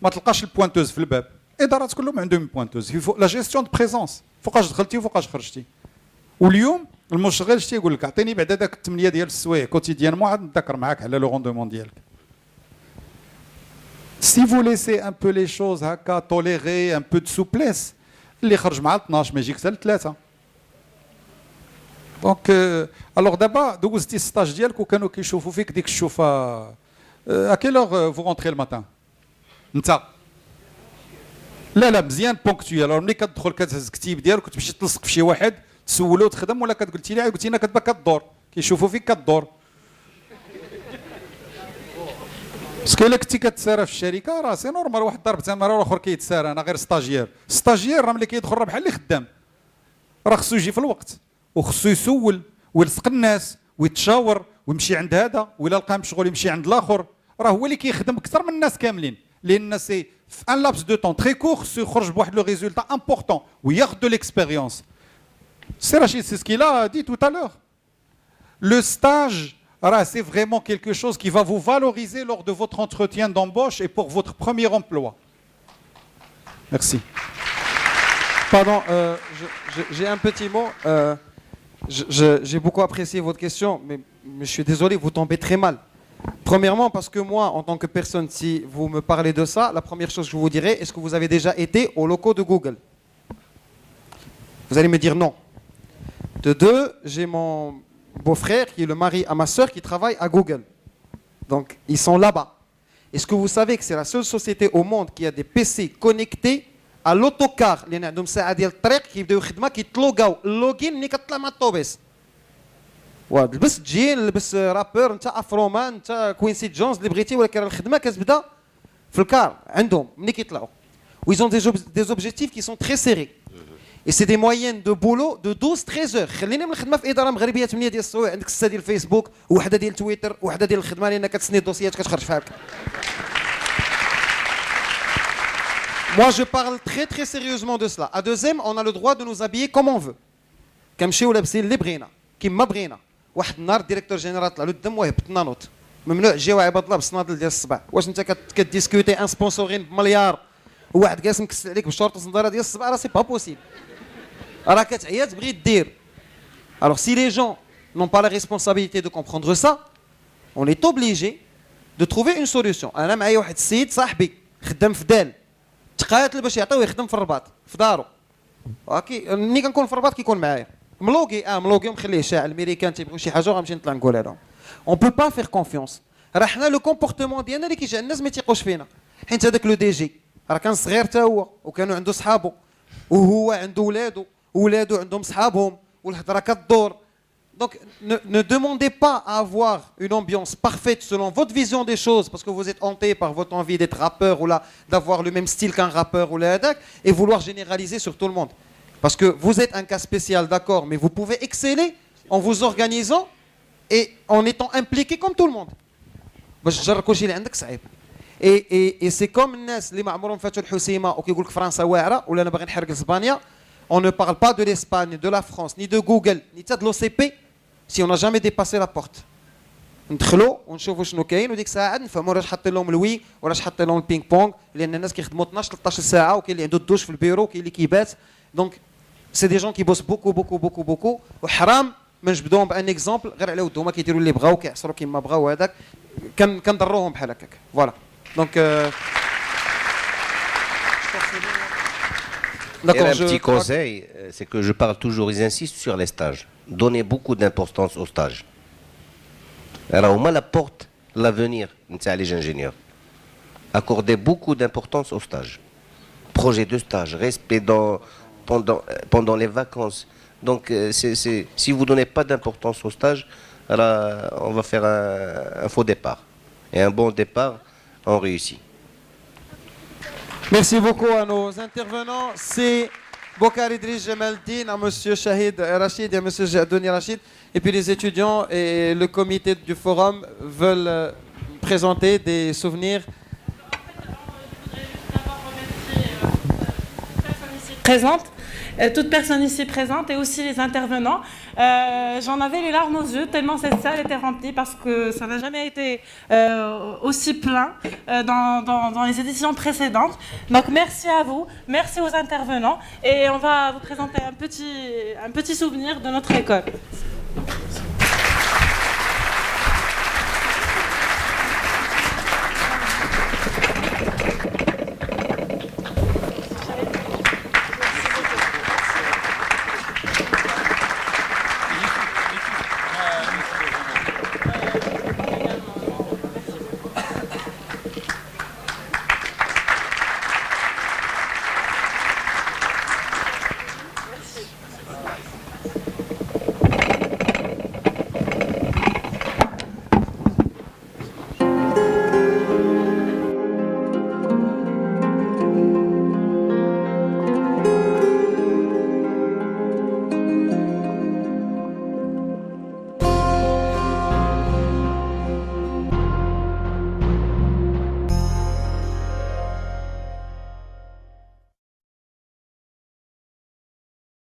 ما تلقاش البوانتوز في الباب. ادارات كلهم عندهم بوانتوز. لا جيستيون دو بريزونس، فوقاش دخلتي وفوقاش خرجتي. واليوم المشغل شتي يقول لك عطيني بعد هذاك 8 ديال السوايع كوتيديانمون عاد نذكر معاك على لو روندومون ديالك. Si vous laissez un peu les choses هكا tolérer un peu de souplesse, اللي خرج مع 12 ما يجيك حتى ل3. دونك الوغ دابا دوزتي السطاج ديالك وكانوا كيشوفوا فيك ديك الشوفه. ا كيلوغ فو رونتري الماتان انت؟ لا مزيان بونكتويال. ملي كتدخل كتهز كتيب ديالك وتمشي تلصق في شي واحد تسولو تخدم ولا قلتي لي قلتي لنا كتبقى كدور كيشوفوا فيك كدور. باسكو الا كنتي كتسارى في الشركه راه سي نورمال واحد ضرب تماره والاخر كيتسارى. انا غير ستاجير راه ملي كيدخل راه بحال اللي خدام. راه خصو يجي في الوقت وخصو يسول ويلصق الناس ويتشاور ويمشي عند هذا وإلا لقى مشغول يمشي عند الاخر. راه هو اللي كيخدم اكثر من الناس كاملين لان سي في ان لابس دو طون تري كور خصو يخرج بواحد لو ريزولتا امبورطون وياخذ دو ليكسبيريونس. سي رشيد سي سكيلا دي تو تالور. لو ستاج c'est vraiment quelque chose qui va vous valoriser lors de votre entretien d'embauche et pour votre premier emploi. Merci. Pardon, j'ai un petit mot. J'ai beaucoup apprécié votre question, mais je suis désolé, vous tombez très mal. Premièrement, parce que moi, en tant que personne, si vous me parlez de ça, la première chose que je vous dirai, est-ce que vous avez déjà été aux locaux de Google? Vous allez me dire non. De deux, j'ai mon beau-frère qui est le mari à ma soeur qui travaille à Google. Donc, ils sont là-bas. Est-ce que vous savez que c'est la seule société au monde qui a des PC connectés à l'autocar? اللي عندهم ساعة ديال الطريق كيبداو خدمة كيتلوغاو اللوغين ملي كطلع مع الطوبيس. لبس جين لبس رابور انت افرومان انت كوينسي جونز اللي بغيتي ولكن الخدمة كتبدا في الكار عندهم ملي كيطلعوا. Ils ont des objectifs qui sont très serrés. Et c'est des moyennes de boulot de 12-13 heures. خلينا من الخدمه في اداره مغربيه 8 ديال السوايع، عندك 6 ديال الفيسبوك وواحده ديال تويتر وواحده ديال الخدمه لان كتسني الدوسيات كتخرج فيها هكا. Moi je parle très très sérieusement de cela. À deuxième, on a le droit de nous habiller comme on veut. كنمشيو لابسين اللي بغينا كيما بغينا. واحد النهار الديريكتور جينيرال طلع له الدم وهبط النانوت. ممنوع تجيو عباد الله بالصنادل ديال الصباع. واش انت كديسكوتي ان سبونسورين بمليار وواحد جالس مكسل عليك بالشورت وصنداره ديال الصباع، راه سي با بوسيبل. راه كتعيا تبغي دير. Alors si les gens n'ont pas la responsabilité de comprendre ça, on est obligé de trouver une solution. انا معايا واحد السيد صاحبي خدام في دال تقاتل باش يعطيوه يخدم في الرباط في دارو. اوكي ملي كنكون في الرباط كيكون معايا ملوغي ملوغي ومخليه شاعل الميريكان تيبغيو شي حاجه غنمشي نطلع نقولها لهم. On peut pas faire confiance. راه حنا لو كومبورتمون ديالنا اللي كيجعل الناس ما تيقوش فينا. حيت هذاك لو دي جي راه كان صغير حتى هو وكانوا عنده صحابه وهو عنده ولادو وولادو عندهم صحابهم والهضره كدور. Donc ne demandez pas à avoir une ambiance parfaite selon votre vision des choses parce que vous êtes hanté par votre envie d'être rappeur ou là d'avoir le même style qu'un rappeur ou là et vouloir généraliser sur tout le monde. Parce que vous êtes un cas spécial, d'accord, mais vous pouvez exceller en vous organisant et en étant impliqué comme tout le monde. باش تجرب كلشي اللي عندك صعيب. Et c'est comme الناس اللي ما عمرهم فاتوا الحسيمه وكيقول لك فرنسا واعره ولا انا باغي نحرق اسبانيا. On ne parle pas de l'Espagne, de la France, ni de Google, ni de l'OCP si on n'a jamais dépassé la porte. ندخلوا ونشوفوا شنو كاين وديك الساعه نفهموا راش حاطين لهم الوي وراش حاطين لهم البينغ بونغ لان الناس كيخدموا 12 13 ساعه وكاين اللي عنده الدوش في البيرو وكاين اللي كيبات. دونك سي دي جون كي بوس بوكو بوكو بوكو بوكو وحرام ما نجبدوهم بان اكزومبل غير على ودهم كيديروا اللي بغاو كيعصروا كيما بغاو هذاك كنضروهم بحال هكاك. فوالا دونك Et un petit conseil, c'est que je parle toujours, ils insistent sur les stages. Donnez beaucoup d'importance aux stages. Alors, au moins, la porte, l'avenir, les ingénieurs. Accordez beaucoup d'importance aux stages. Projet de stage, respect pendant les vacances. Donc, si vous ne donnez pas d'importance aux stages, alors, on va faire un faux départ. Et un bon départ, on réussit. Merci beaucoup à nos intervenants. C'est Bokar Idriss Jamaldine, à monsieur Shahid Rachid et à monsieur Jadouni Rachid. Et puis les étudiants et le comité du forum veulent présenter des souvenirs. Présente, toute personne ici présente et aussi les intervenants. J'en avais les larmes aux yeux tellement cette salle était remplie parce que ça n'a jamais été aussi plein dans les éditions précédentes. Donc merci à vous, merci aux intervenants et on va vous présenter un petit souvenir de notre école.